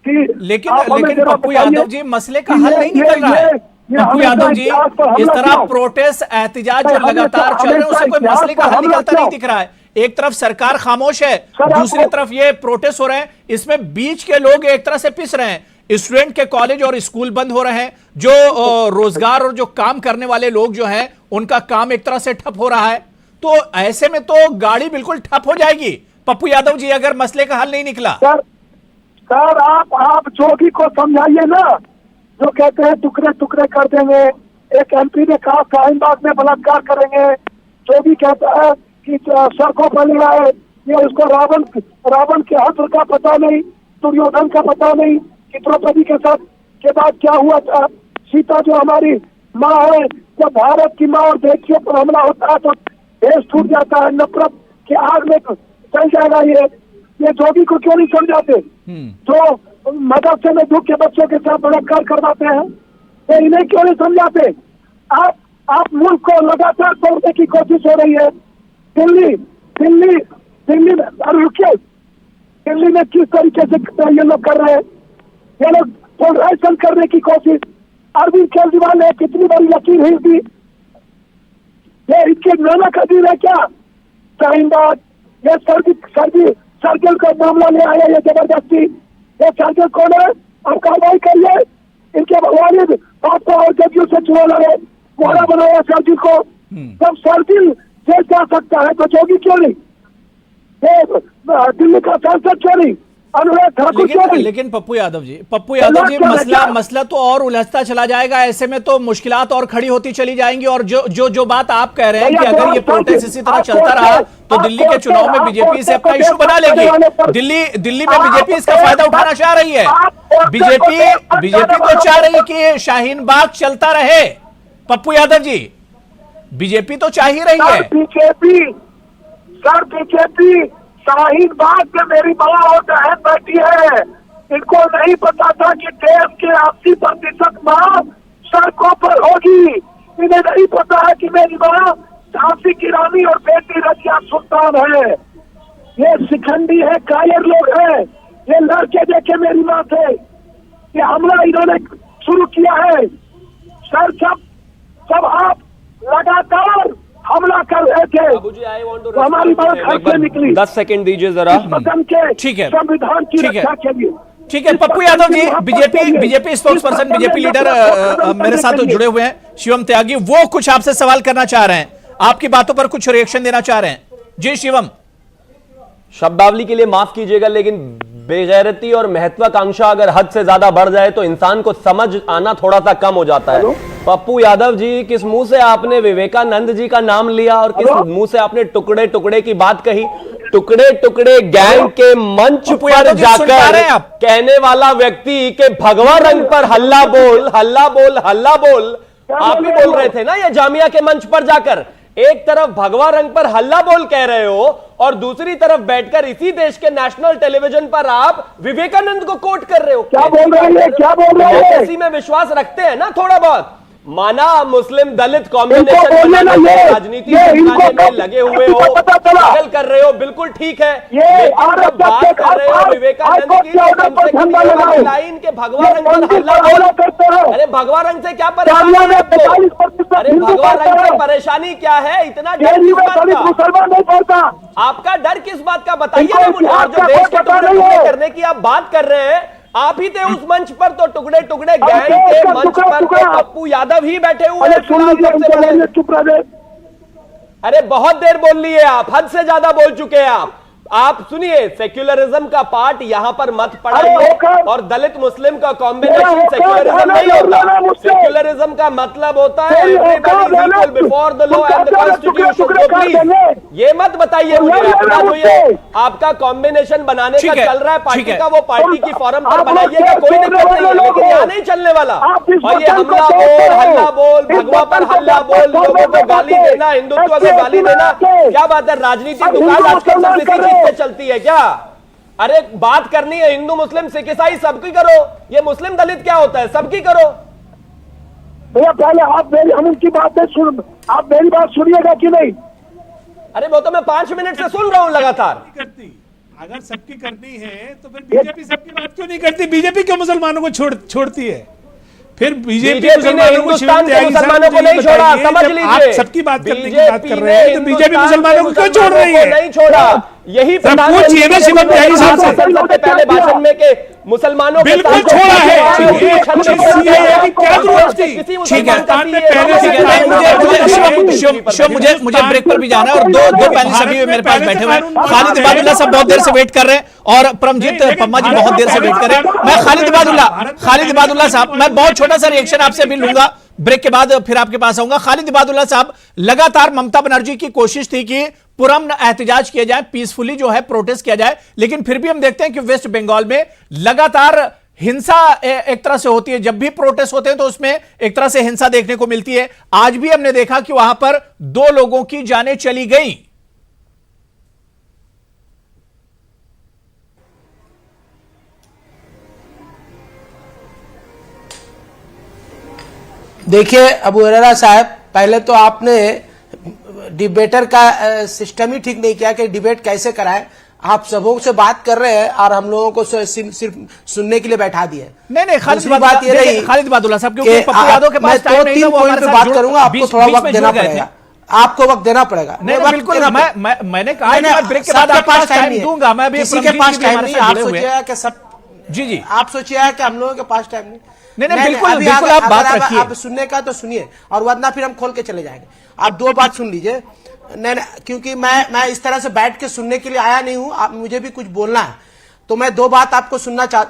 कि लेकिन पप्पू यादव जी मसले का हल नहीं निकल रहा है। पप्पू यादव जी, इस तरह प्रोटेस्ट एहतिजाज जो लगातार चल रहे हैं उससे कोई मसले का हल निकलता नहीं दिख रहा है। एक तरफ सरकार खामोश है, सर, दूसरी आपको- तरफ ये प्रोटेस्ट हो रहे हैं, इसमें बीच के लोग एक तरह से पिस रहे हैं। स्टूडेंट के कॉलेज और स्कूल बंद हो रहे हैं, जो रोजगार और जो काम करने वाले लोग जो हैं उनका काम एक तरह से ठप हो रहा है। तो ऐसे में तो गाड़ी बिल्कुल ठप हो जाएगी पप्पू यादव जी, अगर मसले का हल नहीं निकला। सर आप जोगी को समझाइए ना, जो कहते हैं टुकड़े टुकड़े कर देंगे। एक एमपी ने कहा शाहीनबाग में बलात्कार करेंगे, जोगी कहता है कि सड़कों पर ले आए, ये उसको रावण के हस्त्र का पता नहीं, दुर्योधन का पता नहीं कि द्रौपदी के साथ के बाद क्या हुआ था। सीता जो हमारी माँ है, जब भारत की माँ और बेटियों पर हमला होता है तो देश टूट जाता है, नफरत की आग में चल जाएगा। ये जोगी को क्यों नहीं समझाते, जो मदरसे में दुख के बच्चों के साथ बलात्कार करवाते हैं, तो इन्हें क्यों नहीं समझाते। आप मुल्क को लगातार तोड़ने की कोशिश हो रही है। दिल्ली में रुकिए, दिल्ली में किस तरीके से ये लोग कर रहे हैं, ये लोग पोलराइजेशन करने की कोशिश। अरविंद केजरीवाल ने कितनी बड़ी लकीर हिल दी, ये इनके नाना कदीर है क्या। शाहीनबाग, ये सर्जिल का मामला ले आया, ये जबरदस्ती, ये सर्जिल कौन है, आप कार्रवाई करिए। इनके वालिद पापा और जदयू से चुनाव लड़े, मोहरा बनाया सर्जिल को। जब सर्जिल जेल जा सकता है तो जोगी क्यों नहीं, दिल्ली का सांसद क्यों नहीं, अनुराग ठाकुर क्यों नहीं। लेकिन पप्पू यादव जी मसला तो और उलझता चला जाएगा। ऐसे में तो मुश्किलात और खड़ी होती चली जाएंगी। और जो बात आप कह रहे हैं कि अगर ये प्रोटेस्ट इसी तरह चलता रहा तो दिल्ली के चुनाव में बीजेपी से अपना इशू बना लेगी। दिल्ली में बीजेपी इसका फायदा उठाना चाह रही है। बीजेपी तो चाह रही कि शाहीन बाग चलता रहे। पप्पू यादव जी, बीजेपी तो चाह ही रही है। बीजेपी शाहीन बाग में मेरी माँ और बहन बैठी है, इनको नहीं पता था कि देश के 80% माँ सड़कों पर होगी। इन्हें नहीं पता है कि मेरी माँ झांसी की रानी और बेटी रजिया सुल्तान है। ये शिखंडी है, कायर लोग हैं, ये लड़के देखे मेरी माँ थे। ये हमला इन्होंने शुरू किया है। सर सब आप लगातार हमला कर रहे थे, तो हमारी बात घर से निकली। 10 सेकंड दीजिए जरा। ठीक है, संविधान की रक्षा के लिए। ठीक है Pappu Yadav ji, BJP spokesperson, BJP leader मेरे साथ जुड़े हुए हैं, शिवम त्यागी, वो कुछ आपसे सवाल करना चाह रहे हैं, आपकी बातों पर कुछ रिएक्शन देना चाह रहे हैं। जी शिवम। शब्दावली के लिए माफ कीजिएगा, लेकिन बेगैरती और महत्वाकांक्षा अगर हद से ज्यादा बढ़ जाए तो इंसान को समझ आना थोड़ा सा कम हो जाता है। पप्पू यादव जी, किस मुंह से आपने विवेकानंद जी का नाम लिया और किस मुंह से आपने टुकड़े टुकड़े की बात कही। टुकड़े टुकड़े गैंग के मंच पर जाकर कहने वाला व्यक्ति के भगवा रंग पर हल्ला बोल हल्ला बोल हल्ला बोल, आप ही बोल रहे थे ना ये जामिया के मंच पर जाकर। एक तरफ भगवा रंग पर हल्ला बोल कह रहे हो और दूसरी तरफ बैठकर इसी देश के नेशनल टेलीविजन पर आप विवेकानंद को कोट कर रहे हो। क्या बोल रहे हैं, क्या बोल रहे हैं। इसी में विश्वास रखते हैं ना थोड़ा बहुत। माना मुस्लिम दलित कॉम्बिनेशन राजनीति में लगे हुए हो, पागल कर रहे हो, बिल्कुल ठीक है। जब बात कर रहे हो विवेकानंद की लाइन के भगवा रंग पर हल्ला बोल, अरे भगवा रंग से क्या परेशानी है आपको? अरे भगवा रंग से परेशानी क्या है? इतना डर किस बात का? आपका डर किस बात का बताइए ना मुझे। और जो देश के टुकड़े करने की आप बात कर रहे हैं, आप ही थे उस मंच पर, तो टुकड़े टुकड़े गैंग के मंच पर तो पप्पू यादव ही बैठे हुए हैं। अरे बहुत देर बोल लिए आप, हद से ज्यादा बोल चुके हैं आप सुनिए, सेक्युलरिज्म का पार्ट यहाँ पर मत पढ़ाइए और दलित मुस्लिम का कॉम्बिनेशन सेक्युलरिज्म नहीं होता। सेक्युलरिज्म का मतलब होता है everybody is equal before the law and the constitution. तो प्लीज ये मत बताइए मुझे अपना जो ये आपका कॉम्बिनेशन बनाने का चल रहा है पार्टी का, वो पार्टी की फॉरम पर बनाइएगा, कोई दिक्कत नहीं है, लेकिन यहाँ नहीं चलने वाला। और ये हमला बोल हल्ला बोल भगवा पर हल्ला बोल, लोगों को गाली देना, हिंदुत्व को गाली देना, क्या बात है? राजनीति दुकान आजकल चलती है क्या? अरे बात करनी है हिंदू मुस्लिम सिख ईसाई सबकी करो, ये मुस्लिम दलित क्या होता है? सबकी करो भैया। पहले आप हम उनकी बातें सुन, आप मेरी बात सुनिएगा कि नहीं? अरे वो तो मैं 5 मिनट से सुन रहा हूं लगातार। अगर सबकी करनी है तो फिर बीजेपी सबकी बात क्यों नहीं करती? बीजेपी क्यों मुसलमानों को छोड़ती है? फिर बीजेपी बीजेपी ने मुसलमानों को हिंदुस्तान के शिविर मुसलमानों को नहीं छोड़ा, समझ आप लीजिए। सबकी बात करने की बात कर बीजेपी रहे हैं, तो ने बीजेपी हिंदुस्तान मुसलमानों को के क्यों छोड़ रही मुसलमानों को है? नहीं छोड़ा। यही पूछिए ना शिवम त्यागी साहब से। सबसे पहले भाषण में के मुसलमानों के बिल्कुल साथ छोड़ा है। किसी ये CAA की क्या जरूरत थी? किसी ठीक है, मुसलमान का पहले से ये- मुझे ब्रेक पर भी जाना है और दो पैनलिस्ट अभी मेरे पास बैठे हुए हैं। खालिद इबादुल्ला साहब बहुत देर से वेट कर रहे हैं और परमजीत पम्मा जी बहुत देर से वेट कर रहे हैं। मैं खालिद इबादुल्ला साहब, मैं बहुत छोटा सा रिएक्शन आपसे भी लूंगा, ब्रेक के बाद फिर आपके पास आऊंगा। खालिद इबादुल्ला साहब, लगातार ममता बनर्जी की कोशिश थी कि पुरअमन एहतजाज किया जाए, पीसफुली जो है प्रोटेस्ट किया जाए, लेकिन फिर भी हम देखते हैं कि वेस्ट बंगाल में लगातार हिंसा एक तरह से होती है। जब भी प्रोटेस्ट होते हैं तो उसमें एक तरह से हिंसा देखने को मिलती है। आज भी हमने देखा कि वहां पर 2 लोगों की जानें चली गई। देखिए अबू हुरैरा साहब, पहले तो आपने डिबेटर का सिस्टम ही ठीक नहीं किया कि डिबेट कैसे कराए। आप सबों से बात कर रहे हैं और हम लोगों को सिर्फ सुनने के लिए बैठा दिए। नहीं दूसरी बात ये रही खालिद इबादुल्ला साहब, क्योंकि कि पप्पू यादव के मैं पास टाइम नहीं था, 2-3 वो पॉइंट हमारे पे साथ बात जुड़- करूंगा, आपको बीच- थोड़ा बीच वक्त में देना जुड़ गए थे। पड़ेगा, आपको वक्त देना पड़ेगा। नहीं वक्त बिल्कुल, देना पड़ेगा। मैंने कहा कि मैं ब्रेक के बाद सबके आपके पास टाइम नहीं है। दूंगा। मैं भी किसी के पास टाइम नहीं है। आप जुड़े हुए सोचिए हैं। कि सब जी आप सोचिए कि हम लोगों के पास टाइम नहीं। नहीं, बिल्कुल, अभी बिल्कुल, आप बात रखिए। आप सुनने का तो सुनिए और वरना फिर हम खोल के चले जाएंगे। आप 2 बात सुन लीजिए। नहीं, क्योंकि मैं इस तरह से बैठ के सुनने के लिए आया नहीं हूं। आप मुझे भी कुछ बोलना है, तो मैं 2 बात आपको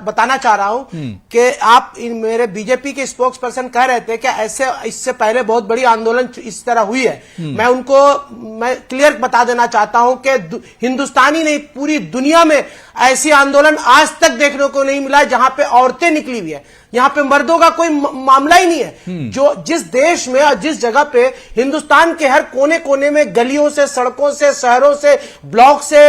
बताना चाह रहा हूं कि आप मेरे बीजेपी के स्पोक्स पर्सन कह रहे थे कि ऐसे इससे पहले बहुत बड़ी आंदोलन इस तरह हुई है। मैं क्लियर बता देना चाहता हूं कि हिंदुस्तान ही नहीं, पूरी दुनिया में ऐसी आंदोलन आज तक देखने को नहीं मिला जहां पे औरतें निकली हुई है। यहां पे मर्दों का कोई मामला ही नहीं है। जो जिस देश में और जिस जगह पे हिंदुस्तान के हर कोने कोने में गलियों से, सड़कों से, शहरों से, ब्लॉक से,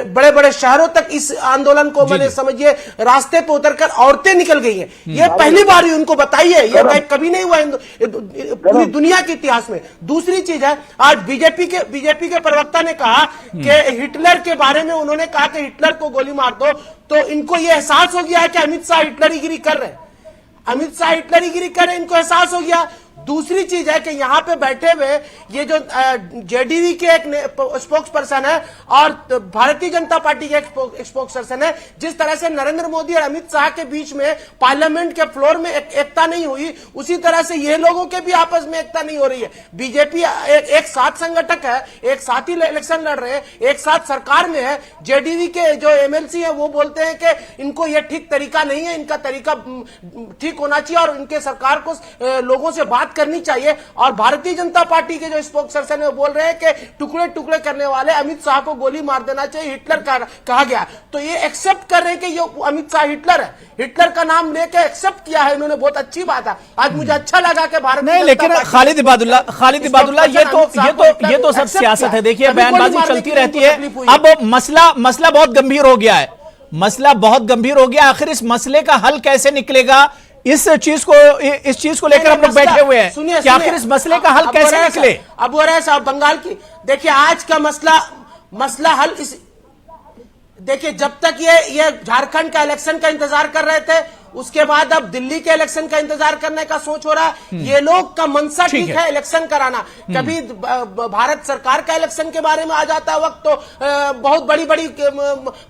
बड़े बड़े शहरों तक इस आंदोलन को मैंने समझिए रास्ते पे उतरकर औरतें निकल गई हैं। ये पहली बार ही उनको बताइए, ये कभी नहीं हुआ पूरी दुनिया के इतिहास में। दूसरी चीज है, आज बीजेपी के प्रवक्ता ने कहा कि हिटलर के बारे में उन्होंने कहा कि हिटलर को गोली मार दो, तो इनको यह एहसास हो गया है कि अमित शाह हिटलरीगिरी कर रहे हैं। अमित शाह हिटलरीगिरी करे, इनको एहसास हो गया। दूसरी चीज है कि यहां पे बैठे हुए ये जो जेडीवी के एक स्पोक्स पर्सन है और भारतीय जनता पार्टी के एक स्पोक्स पर्सन है, जिस तरह से नरेंद्र मोदी और अमित शाह के बीच में पार्लियामेंट के फ्लोर में एकता नहीं हुई, उसी तरह से ये लोगों के भी आपस में एकता नहीं हो रही है। बीजेपी एक साथ संगठक है, एक साथ ही इलेक्शन लड़ रहे हैं, एक साथ सरकार में है। जेडीवी के जो एमएलसी है वो बोलते हैं कि इनको ये ठीक तरीका नहीं है, इनका तरीका ठीक होना चाहिए और इनके सरकार को लोगों से बात करनी चाहिए। और भारतीय जनता पार्टी के जो स्पोक्सपर्सन है वो बोल रहे हैं कि टुकड़े टुकड़े करने वाले अमित शाह को गोली मार देना चाहिए, हिटलर कहा गया। तो ये एक्सेप्ट कर रहे हैं कि ये अमित शाह हिटलर है, हिटलर का नाम लेके एक्सेप्ट किया है इन्होंने, बहुत अच्छी बात है। आज मुझे अच्छा लगा कि भारत नहीं, लेकिन खालिद इबादुल्ला ये तो सब सियासत है। देखिए, बयानबाजी चलती रहती है। अब मसला बहुत गंभीर हो गया है, मसला बहुत गंभीर हो गया। आखिर इस मसले का हल कैसे निकलेगा, इस चीज को लेकर हम लोग बैठे हुए हैं कि आखिर इस मसले का हल कैसे निकले। अबू हुरैरा साहब, बंगाल की देखिए आज का मसला हल इस देखिए, जब तक ये झारखंड का इलेक्शन का इंतजार कर रहे थे, उसके बाद अब दिल्ली के इलेक्शन का इंतजार करने का सोच हो रहा है। ये लोग का मनसा ठीक है इलेक्शन कराना। कभी भारत सरकार का इलेक्शन के बारे में आ जाता है वक्त, तो बहुत बड़ी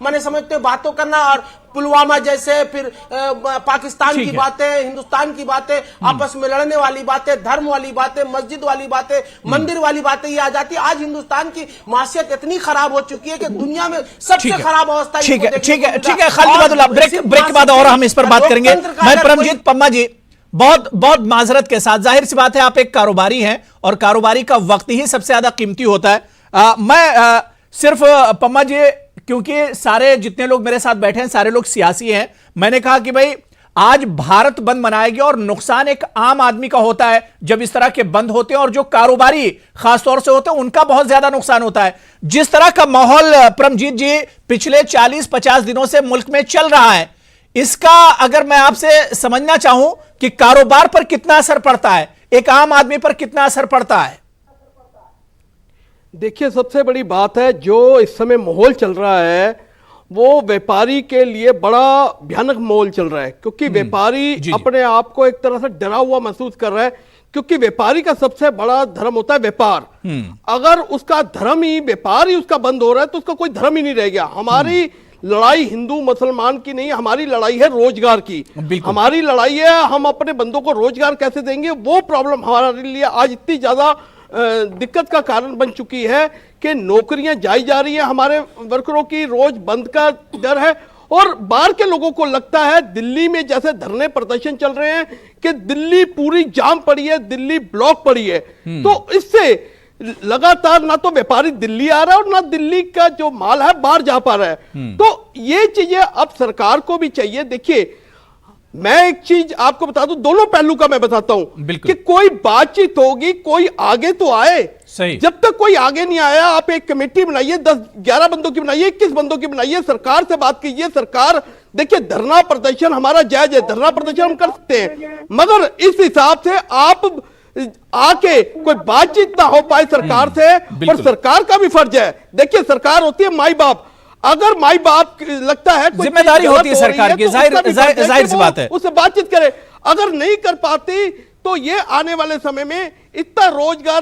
मैंने समझते बातों करना, और पुलवामा जैसे, फिर पाकिस्तान की बातें, हिंदुस्तान की बातें, आपस में लड़ने वाली बातें, धर्म वाली बातें, मस्जिद वाली बातें, मंदिर वाली बातें ये आ जाती है। आज हिंदुस्तान की मासियत इतनी खराब हो चुकी है कि दुनिया में सबसे खराब अवस्था। ठीक है खालिद इबादुल्ला, ब्रेक के बाद और हम इस पर बात करेंगे। मैं परमजीत पम्मा जी, बहुत माजरत के साथ, जाहिर सी बात है आप एक कारोबारी हैं और कारोबारी का वक्त ही सबसे ज्यादा कीमती होता है। मैं सिर्फ पम्मा जी, क्योंकि सारे जितने लोग मेरे साथ बैठे हैं सारे लोग सियासी हैं, मैंने कहा कि भाई आज भारत बंद मनाएगी और नुकसान एक आम आदमी का होता है जब इस तरह के बंद होते हैं, और जो कारोबारी खासतौर से होते हैं उनका बहुत ज्यादा नुकसान होता है। जिस तरह का माहौल परमजीत जी पिछले 40-50 दिनों से मुल्क में चल रहा है, इसका अगर मैं आपसे समझना चाहूं कि कारोबार पर कितना असर पड़ता है, एक आम आदमी पर कितना असर पड़ता है। देखिए, सबसे बड़ी बात है जो इस समय माहौल चल रहा है वो व्यापारी के लिए बड़ा भयानक माहौल चल रहा है, क्योंकि व्यापारी अपने आप को एक तरह से डरा हुआ महसूस कर रहा है, क्योंकि व्यापारी का सबसे बड़ा धर्म होता है व्यापार। अगर उसका धर्म ही व्यापार ही उसका बंद हो रहा है तो उसका कोई धर्म ही नहीं रह गया। हमारी लड़ाई हिंदू मुसलमान की नहीं, हमारी लड़ाई है रोजगार की। हमारी लड़ाई है हम अपने बंदों को रोजगार कैसे देंगे, वो प्रॉब्लम हमारे लिए आज इतनी ज्यादा दिक्कत का कारण बन चुकी है कि नौकरियां जाई जा रही हैं, हमारे वर्करों की रोज बंद का डर है। और बाहर के लोगों को लगता है दिल्ली में जैसे धरने प्रदर्शन चल रहे हैं कि दिल्ली पूरी जाम पड़ी है, दिल्ली ब्लॉक पड़ी है, तो इससे लगातार ना तो व्यापारी दिल्ली आ रहा है और ना दिल्ली का जो माल है बाहर जा पा रहा है। तो ये चीजें अब सरकार को भी चाहिए। देखिए मैं एक चीज आपको बता दूं, दोनों पहलू का मैं बताता हूं कि कोई बातचीत होगी, कोई आगे तो आए। सही। जब तक कोई आगे नहीं आया, आप एक कमेटी बनाइए, 10-11 बंदों की बनाइए, 21 बंदों की बनाइए, सरकार से बात कीजिए। सरकार देखिए धरना प्रदर्शन हमारा जायज है, धरना प्रदर्शन हम कर सकते हैं, मगर इस हिसाब से आप आके कोई बातचीत ना हो पाए सरकार से, और सरकार का भी फर्ज है। देखिए सरकार होती है माई बाप, अगर माई बाप लगता है जिम्मेदारी होती है सरकार की, जाहिर सी बात है, उससे बातचीत करे। अगर नहीं कर पाती तो ये आने वाले समय में इतना रोजगार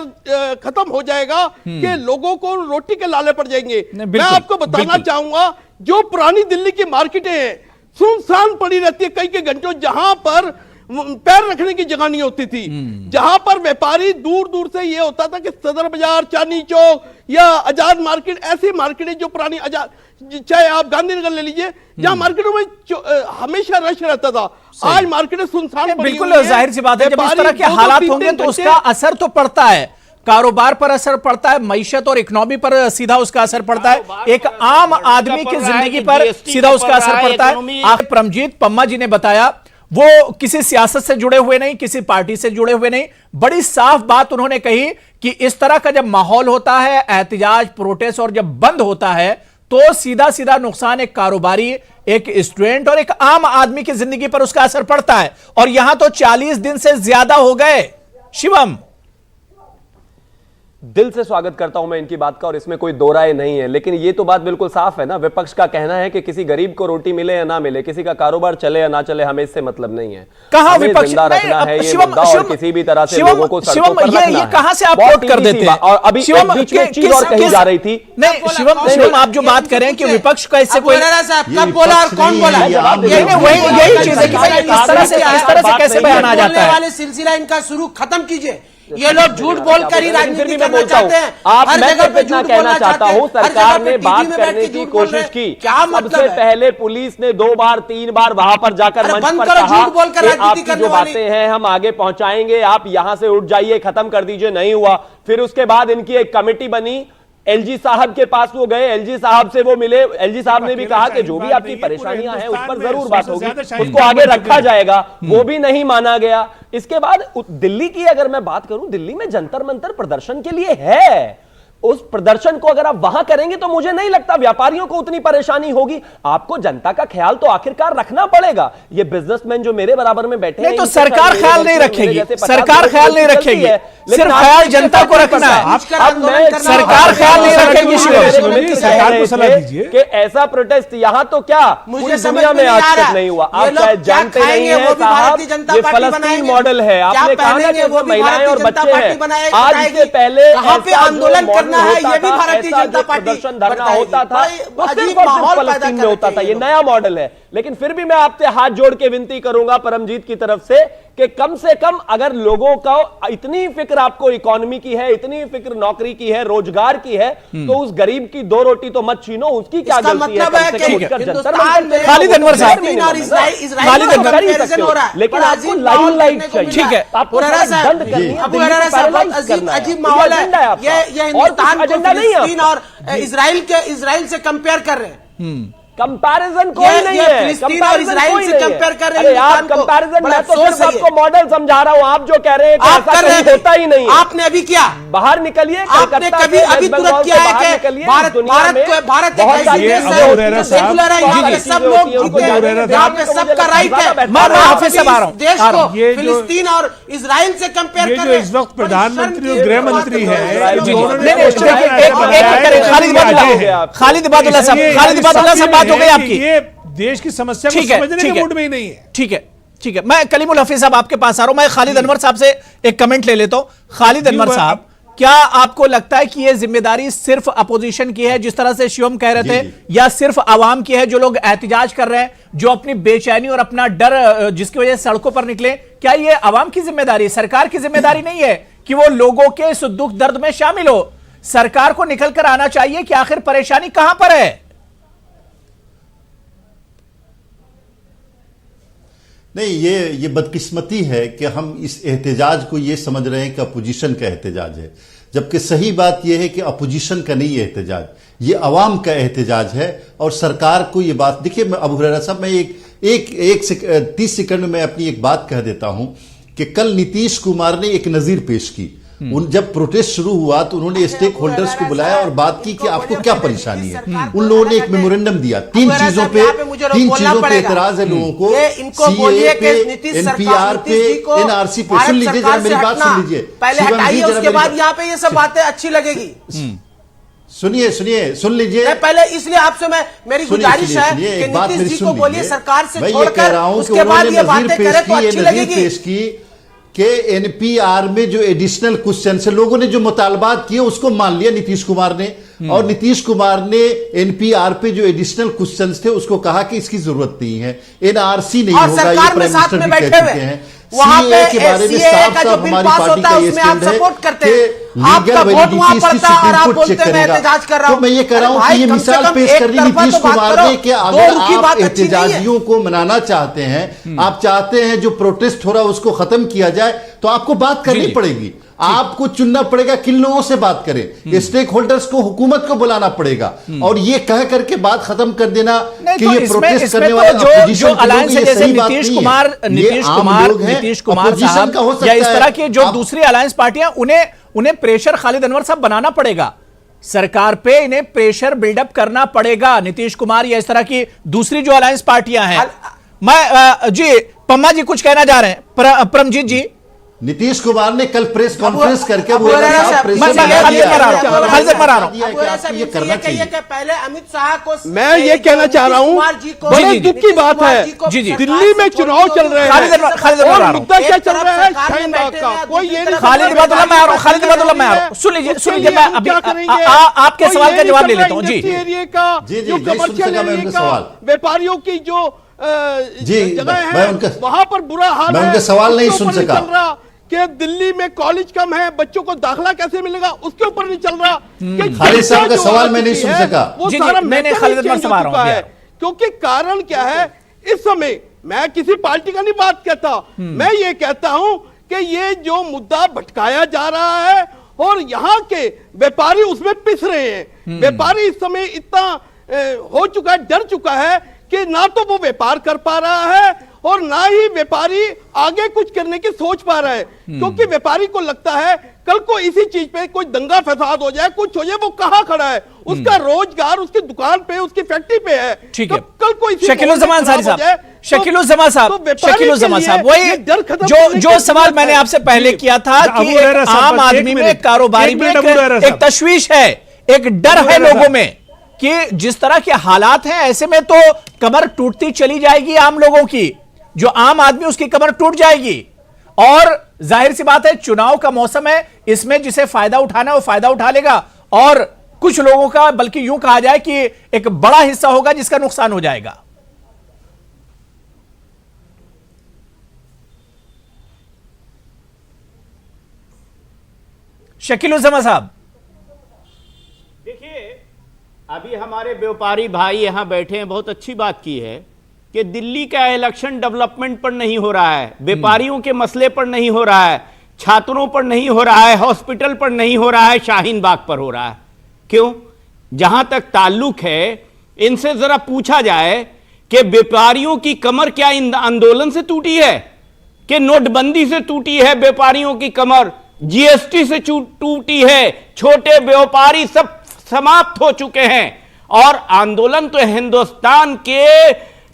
खत्म हो जाएगा कि लोगों को रोटी के लाले पड़ जाएंगे। मैं आपको बताना चाहूंगा, जो पुरानी दिल्ली की मार्केटें हैं सुनसान पड़ी रहती है कई घंटों, जहां पर पैर रखने की जगह नहीं होती थी, जहां पर व्यापारी दूर दूर से ये होता था कि सदर बाजार, चांदनी चौक या आजाद मार्केट, ऐसी मार्केटें जो पुरानी आजाद, चाहे आप गांधीनगर ले लीजिए, जहां मार्केटों में हमेशा रश रहता था, आज मार्केटें सुनसान पड़ी। बिल्कुल जाहिर सी बात है, जब इस तरह के हालात होंगे तो उसका असर तो पड़ता है, कारोबार पर असर पड़ता है, मईशत और इकोनॉमी पर सीधा उसका असर पड़ता है, एक आम आदमी की जिंदगी पर सीधा उसका असर पड़ता है। आखिर परमजीत पम्मा जी ने बताया, वो किसी सियासत से जुड़े हुए नहीं, किसी पार्टी से जुड़े हुए नहीं, बड़ी साफ बात उन्होंने कही कि इस तरह का जब माहौल होता है, एहतजाज, प्रोटेस्ट और जब बंद होता है तो सीधा सीधा नुकसान एक कारोबारी, एक स्टूडेंट और एक आम आदमी की जिंदगी पर उसका असर पड़ता है। और यहां तो 40 दिन से ज्यादा हो गए। शिवम, दिल से स्वागत करता हूं मैं इनकी बात का, और इसमें कोई दो राय नहीं है, लेकिन ये तो बात बिल्कुल साफ है ना, विपक्ष का कहना है कि किसी गरीब को रोटी मिले या ना मिले, किसी का कारोबार चले या ना चले, हमें इससे मतलब नहीं है। कहां विपक्ष जिंदा रखना है ये मुद्दा, और किसी भी तरह से लोगों को सड़कों पर रखना है। कहां से आप कोट कर देते हैं? और अभी बीच में एक चीज और कही जा रही थी। नहीं शिवम, आप जो बात करें कि विपक्ष का इससे कोई कब बोला और कौन बोला, यही चीज है कि भाई इस तरह से कैसे बयान आ जाता है। वाले सिलसिला इनका शुरू खत्म कीजिए। ये लोग झूठ बोलकर ही राजनीति करना चाहते हैं। आप हर जगह पे झूठ कहना चाहता हूं, सरकार ने बात में करने की कोशिश की, क्या मतलब सबसे पहले पुलिस ने 2 बार 3 बार वहां पर जाकर मंच पर कहा कि आपकी जो बातें हैं हम आगे पहुंचाएंगे, आप यहां से उठ जाइए, खत्म कर दीजिए, नहीं हुआ। फिर उसके बाद इनकी एक कमेटी बनी, एलजी साहब के पास वो गए, एलजी साहब से वो मिले, एलजी साहब ने भी कहा कि जो भी आपकी परेशानियां हैं उस पर जरूर बात होगी, उसको आगे रखा जाएगा, वो भी नहीं माना गया। इसके बाद दिल्ली की अगर मैं बात करूं, दिल्ली में जंतर मंतर प्रदर्शन के लिए है, उस प्रदर्शन को अगर आप वहां करेंगे तो मुझे नहीं लगता व्यापारियों को उतनी परेशानी होगी। आपको जनता का ख्याल तो आखिरकार रखना पड़ेगा। ये बिजनेसमैन जो मेरे बराबर में बैठे हैं, तो सरकार ख्याल नहीं रखेगी, सरकार ख्याल नहीं रखेगी, सिर्फ ख्याल जनता को रखना है। सरकार ख्याल नहीं रखेगी। सरकार को सलाह दीजिए कि ऐसा प्रोटेस्ट यहाँ तो क्या पूरी दुनिया में आज तक नहीं हुआ। आप शायद जानते नहीं है साहब, ये फलस्तीन मॉडल है। आपने कहा ना कि वो महिलाएं और बच्चे हैं, आज से पहले आंदोलन है, ये भी भारतीय जनता पार्टी प्रदर्शन धरना होता था, वो सिर्फ और सिर्फ फलस्तीन में होता था। ये नया मॉडल है। लेकिन फिर भी मैं आपसे हाथ जोड़ के विनती करूंगा परमजीत की तरफ से कि कम से कम अगर लोगों का इतनी फिक्र आपको इकोनॉमी की है, इतनी फिक्र नौकरी की है, रोजगार की है, तो उस गरीब की 2 रोटी तो मत छीनो, उसकी क्या गलती है? खालिद अनवर साहब, खालिद अनवर, लेकिन आपको लाइन लाइट चाहिए। ठीक है, आपको बंद करनी है, अजीब माहौल है। ये हिंदुस्तान फिलिस्तीन और इजराइल से कंपेयर कर रहे हैं। कंपैरिजन कोई नहीं है, फिलिस्तीन और इजराइल से कंपेयर कर रहे हैं। आप कंपैरिजन, मैं तो सिर्फ आपको मॉडल समझा रहा हूं। आप जो कह रहे हैं कि ऐसा कहीं होता ही नहीं है। आपने अभी किया, बाहर निकलिए, आपने कभी अभी तुरंत किया है कि भारत सब लोग यहाँ पे सबका राइट है। देश को फिलिस्तीन और इजराइल से कंपेयर कर रहे हैं। इस वक्त प्रधानमंत्री और गृह मंत्री है खालिद इबादुल्ला साहब, हो गई आपकी। ये देश की समस्या को समझने के मूड में ही नहीं है। ठीक है, ठीक है। मैं कलीमुल हफीज साहब आपके पास आ रहा हूं। मैं खालिद अनवर साहब से एक कमेंट ले लेता हूं। खालिद अनवर साहब, क्या आपको लगता है कि यह जिम्मेदारी सिर्फ अपोजिशन की है, जिस तरह से शिवम कह रहे थे, या सिर्फ आवाम की है, जो लोग एहतजाज कर रहे हैं, जो अपनी बेचैनी और अपना डर जिसकी वजह से सड़कों पर निकले, क्या यह आवाम की जिम्मेदारी, सरकार की जिम्मेदारी नहीं है कि वो लोगों के इस दुख दर्द में शामिल हो? सरकार को निकल कर आना चाहिए कि आखिर परेशानी कहां पर है। नहीं, ये बदकिस्मती है कि हम इस एहतजाज को ये समझ रहे हैं कि अपोजिशन का एहतजाज है, जबकि सही बात यह है कि अपोजिशन का नहीं एहतजाज, ये अवाम का एहतजाज है। और सरकार को ये बात, देखिए मैं अबू हुरैरा साहब, मैं 30 सेकंड में मैं अपनी एक बात कह देता हूं कि कल नीतीश कुमार ने एक नजीर पेश की। जब प्रोटेस्ट शुरू हुआ तो उन्होंने स्टेक होल्डर्स को बुलाया और बात की कि आपको क्या परेशानी है। उन लोगों ने एक मेमोरेंडम दिया, तीन चीजों पे एतराज है लोगों को, सीएए पे, एनपीआर पे, एनआरसी पे। सुन लीजिए जरा मेरी बात, सुन लीजिए पहले हटाइए, उसके बाद यहाँ पे ये सब बातें अच्छी लगेगी। सुन लीजिए पहले, इसलिए आपसे मेरी गुजारिश है कि नीतीश जी को बोलिए सरकार से छोड़कर उसके बाद ये बातें करें तो अच्छी लगेगी। कि एनपीआर में जो एडिशनल क्वेश्चन है, लोगों ने जो मुतालबात किए उसको मान लिया नीतीश कुमार ने, और नीतीश कुमार ने एनपीआर पे जो एडिशनल क्वेश्चंस थे उसको कहा कि इसकी जरूरत नहीं है, एनआरसी नहीं होगा, ये प्राइम मिनिस्टर भी कह चुके हैं। सीए के बारे में साफ साफ हमारी पार्टी का ये स्टैंड है कि लीगल वैलिडिटी इसकी सुप्रीम कोर्ट चेक करेगा। तो मैं ये कह रहा हूं कि ये मिसाल पेश कर रही नीतीश कुमार ने कि अगर आप एहतजाजियों को मनाना चाहते हैं, आप चाहते हैं जो प्रोटेस्ट हो रहा है उसको खत्म किया जाए, तो आपको बात करनी पड़ेगी, आपको चुनना पड़ेगा किन लोगों से बात करें। स्टेक होल्डर्स को, हुकूमत को बुलाना पड़ेगा, और ये कह करके बात खत्म कर देना कि ये प्रोटेस्ट करने वाले जो अलायंस है, जैसे नीतीश कुमार साहब या इस तरह के जो दूसरी अलायंस पार्टियां, उन्हें प्रेशर खालिद अनवर साहब बनाना पड़ेगा सरकार पे, इन्हें प्रेशर बिल्डअप करना पड़ेगा। नीतीश कुमार या इस तरह की दूसरी जो अलायंस पार्टियां हैं। मैं जी पम्मा जी कुछ कहना जा रहे हैं, परमजीत जी। नीतीश कुमार ने कल प्रेस कॉन्फ्रेंस करके पहले अमित शाह को, मैं ये कहना चाह रहा हूँ, बड़े दुख की बात है, दिल्ली में चुनाव चल रहे हैं और मुद्दा क्या चल रहा है, शाहीन बाग का। कोई ये नहीं, खालिद इबादुल्लाह मैं आ रहा हूँ, सुन लीजिए मैं अभी आपके सवाल का जवाब ले लेता हूँ। जी, एरिया का जो कमर्शियल एरिया का व्यापारियों की जो जगह है, वहां पर बुरा हाल है। उनके सवाल नहीं सुन सका कि दिल्ली में कॉलेज कम है, बच्चों को दाखिला कैसे मिलेगा, उसके ऊपर नहीं चल रहा। खालिद साहब का सवाल मैं नहीं सुन सका। वो सारा मैंने खालिद अनवर से बात रहा है, क्योंकि कारण क्या है इस समय, मैं किसी पार्टी का नहीं बात कहता, मैं ये कहता हूं कि ये जो मुद्दा भटकाया जा रहा है और यहाँ के व्यापारी उसमें पिस रहे हैं। व्यापारी इस समय इतना हो चुका है, डर चुका है कि ना तो वो व्यापार कर पा रहा है और ना ही व्यापारी आगे कुछ करने की सोच पा रहा है, क्योंकि व्यापारी को लगता है कल को इसी चीज पे कोई दंगा फसाद हो जाए, कुछ हो जाए, वो कहाँ खड़ा है, उसका रोजगार उसकी दुकान पे, उसकी फैक्ट्री पे है। ठीक है, तो कल को शकीलुज़्ज़मान साहब, वही जो सवाल मैंने आपसे पहले किया था कि आम आदमी में, कारोबारी में एक तशवीश है, एक डर है लोगों में कि जिस तरह के हालात हैं, ऐसे में तो कमर टूटती चली जाएगी आम लोगों की, जो आम आदमी उसकी कमर टूट जाएगी। और जाहिर सी बात है, चुनाव का मौसम है, इसमें जिसे फायदा उठाना है वो फायदा उठा लेगा, और कुछ लोगों का, बल्कि यूं कहा जाए कि एक बड़ा हिस्सा होगा जिसका नुकसान हो जाएगा। शकीलुज़्ज़मान साहब, देखिए अभी हमारे व्यापारी भाई यहां बैठे हैं, बहुत अच्छी बात की है कि दिल्ली का इलेक्शन डेवलपमेंट पर नहीं हो रहा है, व्यापारियों के मसले पर नहीं हो रहा है, छात्रों पर नहीं हो रहा है, हॉस्पिटल पर नहीं हो रहा है, शाहीन बाग पर हो रहा है। क्यों? जहां तक ताल्लुक है, इनसे जरा पूछा जाए कि व्यापारियों की कमर क्या इन आंदोलन से टूटी है, कि नोटबंदी से टूटी है व्यापारियों की कमर, जीएसटी से टूटी है, छोटे व्यापारी सब समाप्त हो चुके हैं, और आंदोलन तो हिंदुस्तान के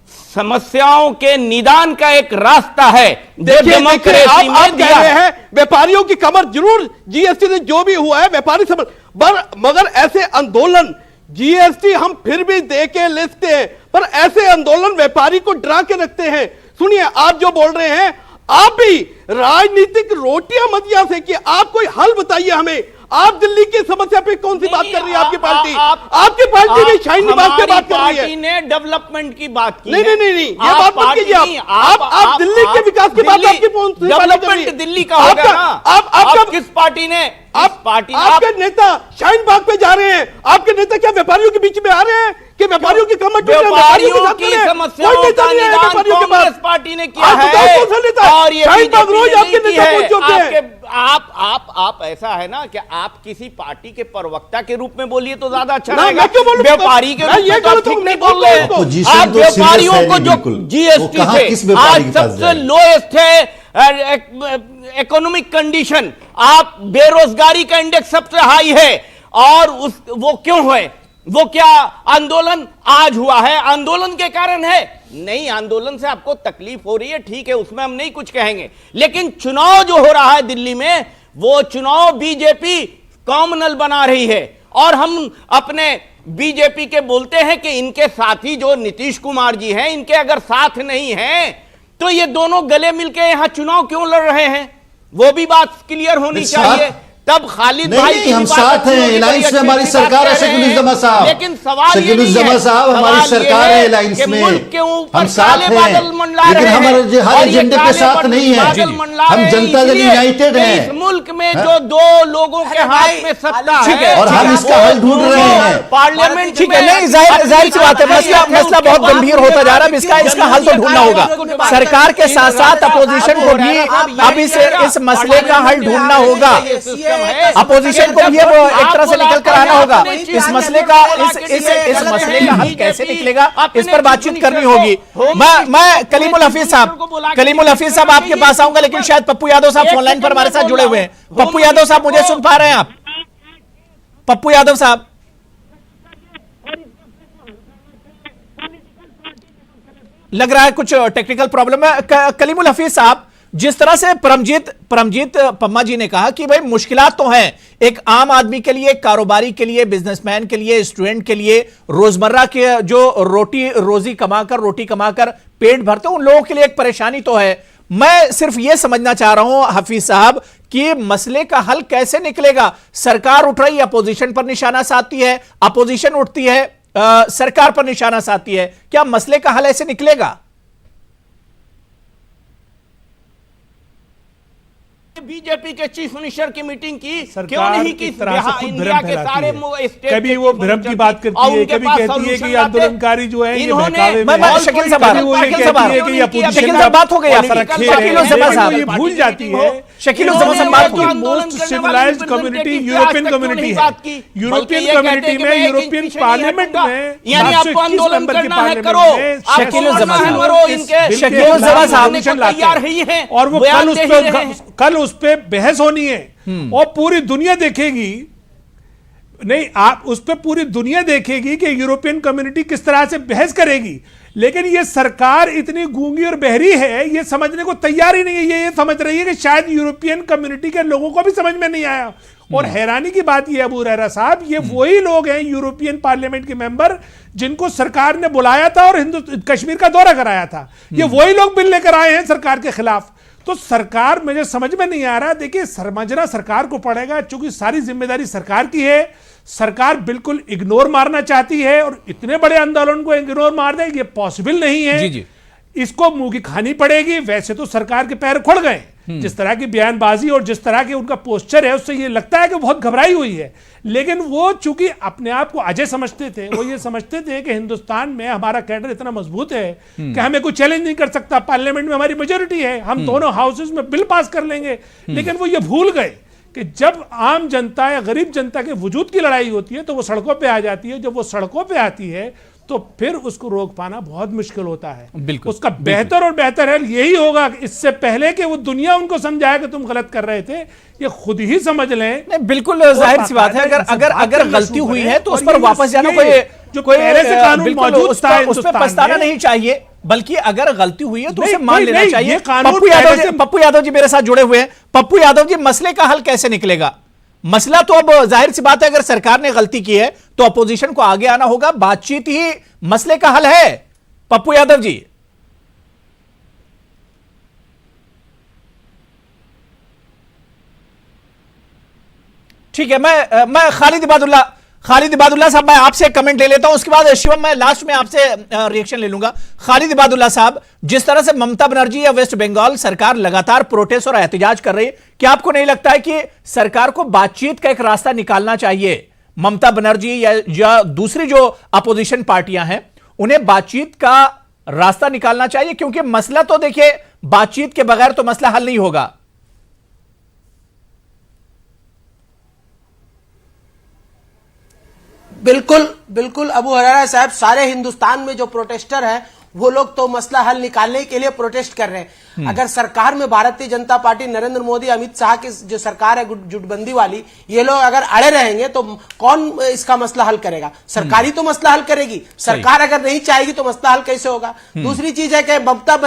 समस्याओं के निदान का एक रास्ता है। डेमोक्रेसी में दिया है, व्यापारियों की कमर जरूर जीएसटी से जो भी हुआ है व्यापारी समझ, मगर ऐसे आंदोलन जीएसटी हम फिर भी दे के लिखते हैं, पर ऐसे आंदोलन व्यापारी को डरा के रखते हैं। सुनिए, आप जो बोल रहे हैं, आप भी राजनीतिक रोटियां मत यहाँ से कि आप कोई हल बताइए हमें। आप दिल्ली की समस्या पे कौन सी बात कर रही है आपकी पार्टी? आपकी पार्टी भी शाहीन निवास पे बात कर रही है। पार्टी ने डेवलपमेंट की बात की। नहीं, ये बात मत कीजिए आप दिल्ली के विकास की बात आपकी कौन सी डेवलपमेंट दिल्ली का होगा ना? आपका किस पार्टी ने? आपके नेता शाहीन बाग पे जा रहे हैं, आपके नेता क्या व्यापारियों के बीच में आ रहे हैं कि व्यापारियों की कमर टूट रही है? व्यापारियों की समस्याओं का निदान कांग्रेस पार्टी ने किया है और ये शाहीन बाग रोज आपके नेता पहुंच चुके हैं। आप ऐसा है ना कि आप किसी पार्टी के प्रवक्ता के रूप में बोलिए तो ज्यादा अच्छा मैं रहेगा। क्यों बोलूं? व्यापारी के रूप में तो आप ठीक नहीं बोल रहे हैं। Opposition आप तो व्यापारियों serious है को नहीं जो बिल्कुल। जीएसटी वो कहाँ किस से व्यापारी आज के पास सबसे जाएंगे? लोएस्ट है इकोनॉमिक कंडीशन, आप बेरोजगारी का इंडेक्स सबसे हाई है। और वो क्यों है? वो क्या आंदोलन आज हुआ है आंदोलन के कारण है? नहीं, आंदोलन से आपको तकलीफ हो रही है, ठीक है, उसमें हम नहीं कुछ कहेंगे, लेकिन चुनाव जो हो रहा है दिल्ली में, वो चुनाव बीजेपी कॉमनल बना रही है। और हम अपने बीजेपी के बोलते हैं कि इनके साथी जो नीतीश कुमार जी हैं, इनके अगर साथ नहीं है तो ये दोनों गले मिलके यहां चुनाव क्यों लड़ रहे हैं? वो भी बात क्लियर होनी चाहिए। तब खालिद भाई नहीं, हम साथ हैं, अलायंस में हमारी सरकार है शकीलुज्जमा साहब। लेकिन सवाल शकीलुज्जमा साहब हमारी सरकार है अलायंस में, हम साथ हैं, लेकिन हमारे हर एजेंडे के साथ नहीं है। हम जनता दल यूनाइटेड हैं। इस मुल्क में जो दो लोगों के हाथ में सत्ता है और हम इसका हल ढूंढ रहे हैं पार्लियामेंट। ठीक है, नहीं, जाहिर सी बात है, मसला बहुत गंभीर होता जा रहा है। इसका हल तो ढूंढना होगा। सरकार के साथ साथ अपोजिशन को भी अब इस मसले का हल ढूंढना होगा। अपोजिशन को भी वो एक तरह से निकल कर आना होगा। इस मसले का हल कैसे निकलेगा, इस पर बातचीत करनी होगी। मैं कलीमुल हफीज साहब आपके पास आऊंगा, लेकिन शायद पप्पू यादव साहब फोनलाइन पर हमारे साथ जुड़े हुए हैं। पप्पू यादव साहब, मुझे सुन पा रहे हैं आप? पप्पू यादव साहब, लग रहा है कुछ टेक्निकल प्रॉब्लम है। कलीमुल हफीज साहब, जिस तरह से परमजीत पम्मा जी ने कहा कि भाई मुश्किलात तो हैं एक आम आदमी के लिए, कारोबारी के लिए, बिजनेसमैन के लिए, स्टूडेंट के लिए, रोजमर्रा के जो रोजी कमाकर पेट भरते हैं, उन लोगों के लिए एक परेशानी तो है। मैं सिर्फ यह समझना चाह रहा हूं हफीज साहब कि मसले का हल कैसे निकलेगा। सरकार उठ रही है, अपोजिशन पर निशाना साधती है, अपोजिशन उठती है, सरकार पर निशाना साधती है। क्या मसले का हल ऐसे निकलेगा? बीजेपी के चीफ मिनिस्टर की मीटिंग की क्यों सरकार नहीं की? इस तरह से खुद इंडिया भ्रम के सारे फैलाती है। कभी वो भ्रम की बात करती है, कभी कहती है कि आंदोलनकारी जो है ये बहकावे में मैं शकील साहब, कभी वो ये कहती है कि ये अपोजिशन का बात हो गई पॉलिसी रखे हैं, साहब, ये भूल जाती है शकीलुज्जमा साहब बात हो गई। Most civilised community European community है। यूरोपियन कम्युनिटी में, यूरोपियन पार्लियामेंट में, यानी आपको आंदोलन करना है, करो। शकीलुज्जमा साहब तैयार ही है और वो कल उस पे बहस होनी है और पूरी दुनिया देखेगी। नहीं, आप उस पे पूरी दुनिया देखेगी कि यूरोपियन कम्युनिटी किस तरह से बहस करेगी। लेकिन ये सरकार इतनी गूंगी और बहरी है, ये समझने को तैयार ही नहीं है। ये समझ रही है कि शायद यूरोपियन कम्युनिटी के लोगों को भी समझ में नहीं आया। और हैरानी की बात ये अबू हुरैरा साहब, ये वही लोग हैं यूरोपियन पार्लियामेंट के मेंबर जिनको सरकार ने बुलाया था और कश्मीर का दौरा कराया था। ये वही लोग बिल लेकर आए हैं सरकार के खिलाफ। तो सरकार, मुझे समझ में नहीं आ रहा। देखिए, समझना सरकार को पड़ेगा, चूंकि सारी जिम्मेदारी सरकार की है। सरकार बिल्कुल इग्नोर मारना चाहती है और इतने बड़े आंदोलन को इग्नोर मार दे, ये पॉसिबल नहीं है। जी। इसको मुंह की खानी पड़ेगी। वैसे तो सरकार के पैर खुल गए, जिस तरह की बयानबाजी और जिस तरह के उनका पोस्चर है, उससे ये लगता है कि बहुत घबराई हुई है। लेकिन वो चूंकि अपने आप को अजय समझते थे, वो ये समझते थे कि हिंदुस्तान में हमारा कैडर इतना मजबूत है कि हमें कोई चैलेंज नहीं कर सकता। पार्लियामेंट में हमारी मेजोरिटी है, हम दोनों हाउसेज में बिल पास कर लेंगे। लेकिन वो ये भूल गए कि जब आम जनता या गरीब जनता के वजूद की लड़ाई होती है तो वो सड़कों पे आ जाती है। जब वो सड़कों पे आती है तो फिर उसको रोक पाना बहुत मुश्किल होता है। बिल्कुल, उसका बेहतर और बेहतर हल यही होगा कि इससे पहले कि वो दुनिया उनको समझाए कि तुम गलत कर रहे थे, ये खुद ही समझ लें। नहीं, बिल्कुल जाहिर सी बात है, अगर गलती हुई है तो उस पर वापस जाना कोई पहले से कानून मौजूद था, उस पर पछताना नहीं चाहिए, बल्कि अगर गलती हुई है तो उसे मान लेना चाहिए। पप्पू यादव जी मेरे साथ जुड़े हुए हैं। पप्पू यादव जी, मसले का हल कैसे निकलेगा? मसला तो अब जाहिर सी बात है, अगर सरकार ने गलती की है तो अपोजिशन को आगे आना होगा, बातचीत ही मसले का हल है। पप्पू यादव जी, ठीक है, मैं खालिद इबादुल्ला साहब, मैं आपसे कमेंट ले लेता हूं, उसके बाद शिवम मैं लास्ट में आपसे रिएक्शन ले लूंगा। खालिद इबादुल्ला साहब, जिस तरह से ममता बनर्जी या वेस्ट बंगाल सरकार लगातार प्रोटेस्ट और एहतजाज कर रही है, क्या आपको नहीं लगता है कि सरकार को बातचीत का एक रास्ता निकालना चाहिए? ममता बनर्जी या दूसरी जो अपोजिशन पार्टियां हैं, उन्हें बातचीत का रास्ता निकालना चाहिए, क्योंकि मसला तो देखिए, बातचीत के बगैर तो मसला हल नहीं होगा। बिल्कुल बिल्कुल अबू हरारा साहब, सारे हिंदुस्तान में जो प्रोटेस्टर हैं वो लोग तो मसला हल निकालने के लिए प्रोटेस्ट कर रहे हैं। अगर सरकार में भारतीय जनता पार्टी, नरेंद्र मोदी, अमित शाह की जो सरकार है जुटबंदी वाली, ये लोग अगर अड़े रहेंगे तो कौन इसका मसला हल करेगा? सरकार ही तो मसला हल करेगी। सरकार अगर नहीं चाहेगी तो मसला हल कैसे होगा? दूसरी चीज है कि ममता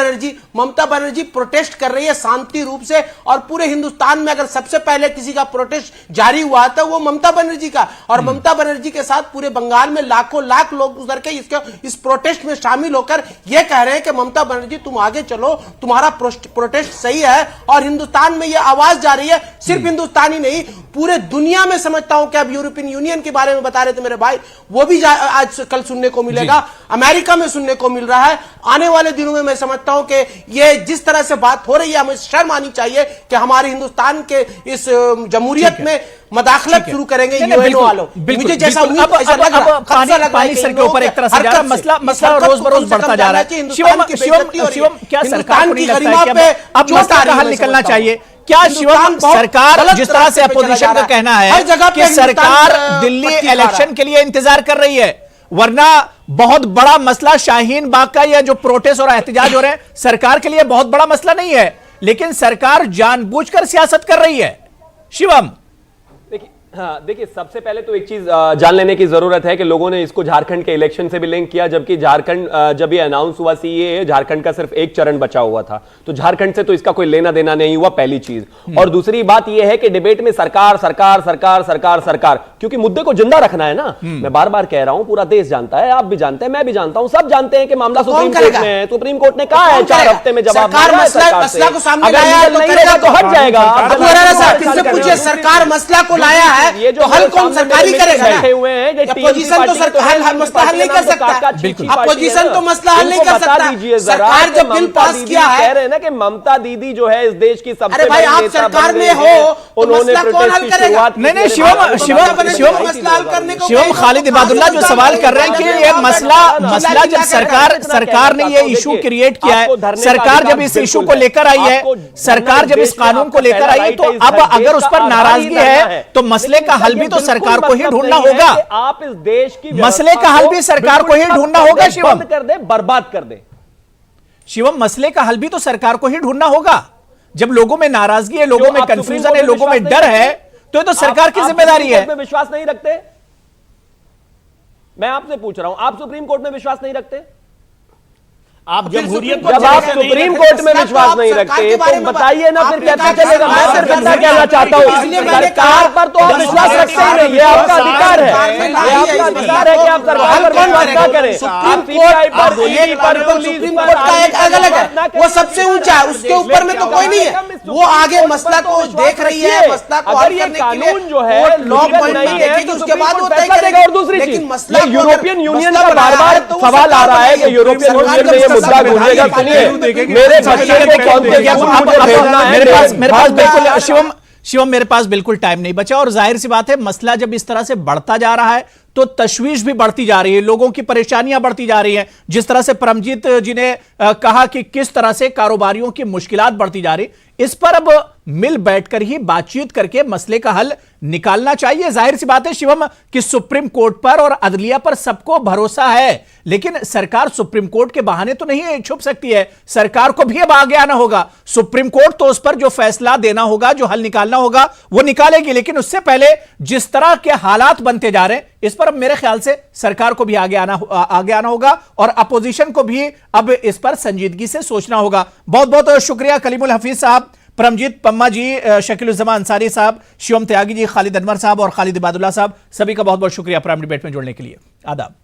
बनर्जी प्रोटेस्ट कर रही है शांति रूप से, और पूरे हिंदुस्तान में अगर सबसे पहले किसी का प्रोटेस्ट जारी हुआ था वो ममता बनर्जी का, और ममता बनर्जी के साथ पूरे बंगाल में लाखों लाख लोग उतर के इस प्रोटेस्ट में शामिल होकर ये कह रहे हैं कि ममता बनर्जी तुम आगे चलो, तुम्हारा प्रोटेस्ट सही है। और हिंदुस्तान में ये आवाज जा रही है, सिर्फ हिंदुस्तान ही नहीं, पूरे दुनिया में। समझता हूं कि अब यूरोपियन यूनियन के बारे में बता रहे थे मेरे भाई, वो भी आज कल सुनने को मिलेगा, अमेरिका में सुनने को मिल रहा है। आने वाले दिनों में मैं समझता हूं कि ये जिस तरह से बात हो रही है, हमें शर्म आनी चाहिए कि हमारे हिंदुस्तान के इस जमहूरियत में मदाखलत शुरू करेंगे यूएनओ वालों। मुझे जैसा उम्मीद ऐसा लग रहा है, पानी सर के ऊपर एक तरह से जा रहा है, मसला रोज बरोज बढ़ता जा रहा है। शिवम, क्या सरकार को नहीं लगता है कि अब मसला का हल निकलना चाहिए? क्या शिवम, सरकार जिस तरह से अपोजिशन का कहना है कि सरकार दिल्ली इलेक्शन के लिए इंतजार कर रही है, वरना बहुत बड़ा मसला शाहीन बाग का या जो प्रोटेस्ट और एहतजाज हो रहे हैं, सरकार के लिए बहुत बड़ा मसला नहीं है, लेकिन सरकार जानबूझकर सियासत कर रही है। शिवम, देखिए सबसे पहले तो एक चीज जान लेने की जरूरत है कि लोगों ने इसको झारखंड के इलेक्शन से भी लिंक किया, जबकि झारखंड जब ये अनाउंस हुआ सीएए, झारखंड का सिर्फ एक चरण बचा हुआ था, तो झारखंड से तो इसका कोई लेना देना नहीं हुआ, पहली चीज। और दूसरी बात यह है कि डिबेट में सरकार सरकार सरकार सरकार सरकार, क्योंकि मुद्दे को जिंदा रखना है ना। मैं बार बार कह रहा हूं, पूरा देश जानता है, आप भी जानते हैं, मैं भी जानता हूं, सब जानते हैं कि मामला सुप्रीम कोर्ट में है। सुप्रीम कोर्ट ने कहा है 4 हफ्ते में जवाब मसला को सामने लाया तो हट जाएगा। सरकार मसला को लाया है, ये जो हल कौन सरकारी करेगा? अपोजिशन तो सरकार मसला हल नहीं कर सकता, अपोजिशन तो मसला हल नहीं कर सकता। सरकार जब बिल पास किया है, कह रहे हैं ना कि ममता दीदी जो है इस देश की सबसे बड़ी नेता, आप सरकार में हो, उन्होंने प्रोटेस्ट की शुरुआत। नहीं, शिवम, खालिद इबादुल्ला जो सवाल कर रहे हैं कि ये मसला जब सरकार ने ये इशू क्रिएट किया है, सरकार जब इस इशू को लेकर आई है, सरकार जब इस कानून को लेकर आई है, तो अब अगर उस पर नाराजगी है तो मसले का हल भी तो सरकार को ही ढूंढना होगा। आप इस देश की मसले का हल भी सरकार को ही ढूंढना होगा। शिवम, कर दे, बर्बाद कर दे। शिवम, मसले का हल भी तो सरकार को ही ढूंढना होगा। जब लोगों में नाराजगी है, लोगों में कंफ्यूजन है, लोगों में डर है, तो ये तो सरकार की जिम्मेदारी है। में विश्वास नहीं रखते? मैं आपसे पूछ रहा हूं, आप सुप्रीम कोर्ट में विश्वास नहीं रखते? आप जमहूरियत, जब आप सुप्रीम कोर्ट में विश्वास नहीं रखते तो बताइए ना, फिर कैसे चलेगा? मैं सिर्फ इतना कहना चाहता हूँ, सरकार पर तो आप विश्वास रखते ही नहीं, ये आपका अधिकार है, ये आपका अधिकार है कि आप सरकार पर विश्वास ना करें। सुप्रीम कोर्ट का एक अलग है, वो सबसे ऊंचा है, उसके ऊपर में तो कोई नहीं है। वो आगे मसला को देख रही है, मसला को हल करने के लिए जो है लॉ पॉइंट में देखेगी, उसके बाद वो तय करेगा। और दूसरी चीज, यूरोपियन यूनियन का बार बार सवाल आ रहा है कि यूरोपियन यूनियन में मुद्दा गूंजेगा। सुनिए, मेरे बच्चे को कौन से क्या मेरे पास बिल्कुल शिवम, मेरे पास बिल्कुल टाइम नहीं बचा, और जाहिर सी बात है, मसला जब इस तरह से बढ़ता जा रहा है तो तशवीश भी बढ़ती जा रही है, लोगों की परेशानियां बढ़ती जा रही हैं। जिस तरह से परमजीत जी ने कहा कि किस तरह से कारोबारियों की मुश्किलात बढ़ती जा रही, इस पर अब मिल बैठकर ही बातचीत करके मसले का हल निकालना चाहिए। जाहिर सी बात है शिवम कि सुप्रीम कोर्ट पर और अदलिया पर सबको भरोसा है, लेकिन सरकार सुप्रीम कोर्ट के बहाने तो नहीं छुप सकती है। सरकार को भी अब आगे आना होगा। सुप्रीम कोर्ट तो उस पर जो फैसला देना होगा, जो हल निकालना होगा, वो निकालेगी, लेकिन उससे पहले जिस तरह के हालात बनते जा रहे हैं, इस पर अब मेरे ख्याल से सरकार को भी आगे आना होगा, और अपोजिशन को भी अब इस पर संजीदगी से सोचना होगा। बहुत बहुत शुक्रिया कलीमुल हफीज साहब, परमजीत पम्मा जी, शकीलुज़्ज़मा अंसारी साहब, शिवम त्यागी जी, खालिद अनवर साहब और खालिद इबादुल्लाह साहब, सभी का बहुत बहुत शुक्रिया प्राइम डिबेट में जुड़ने के लिए। आदाब।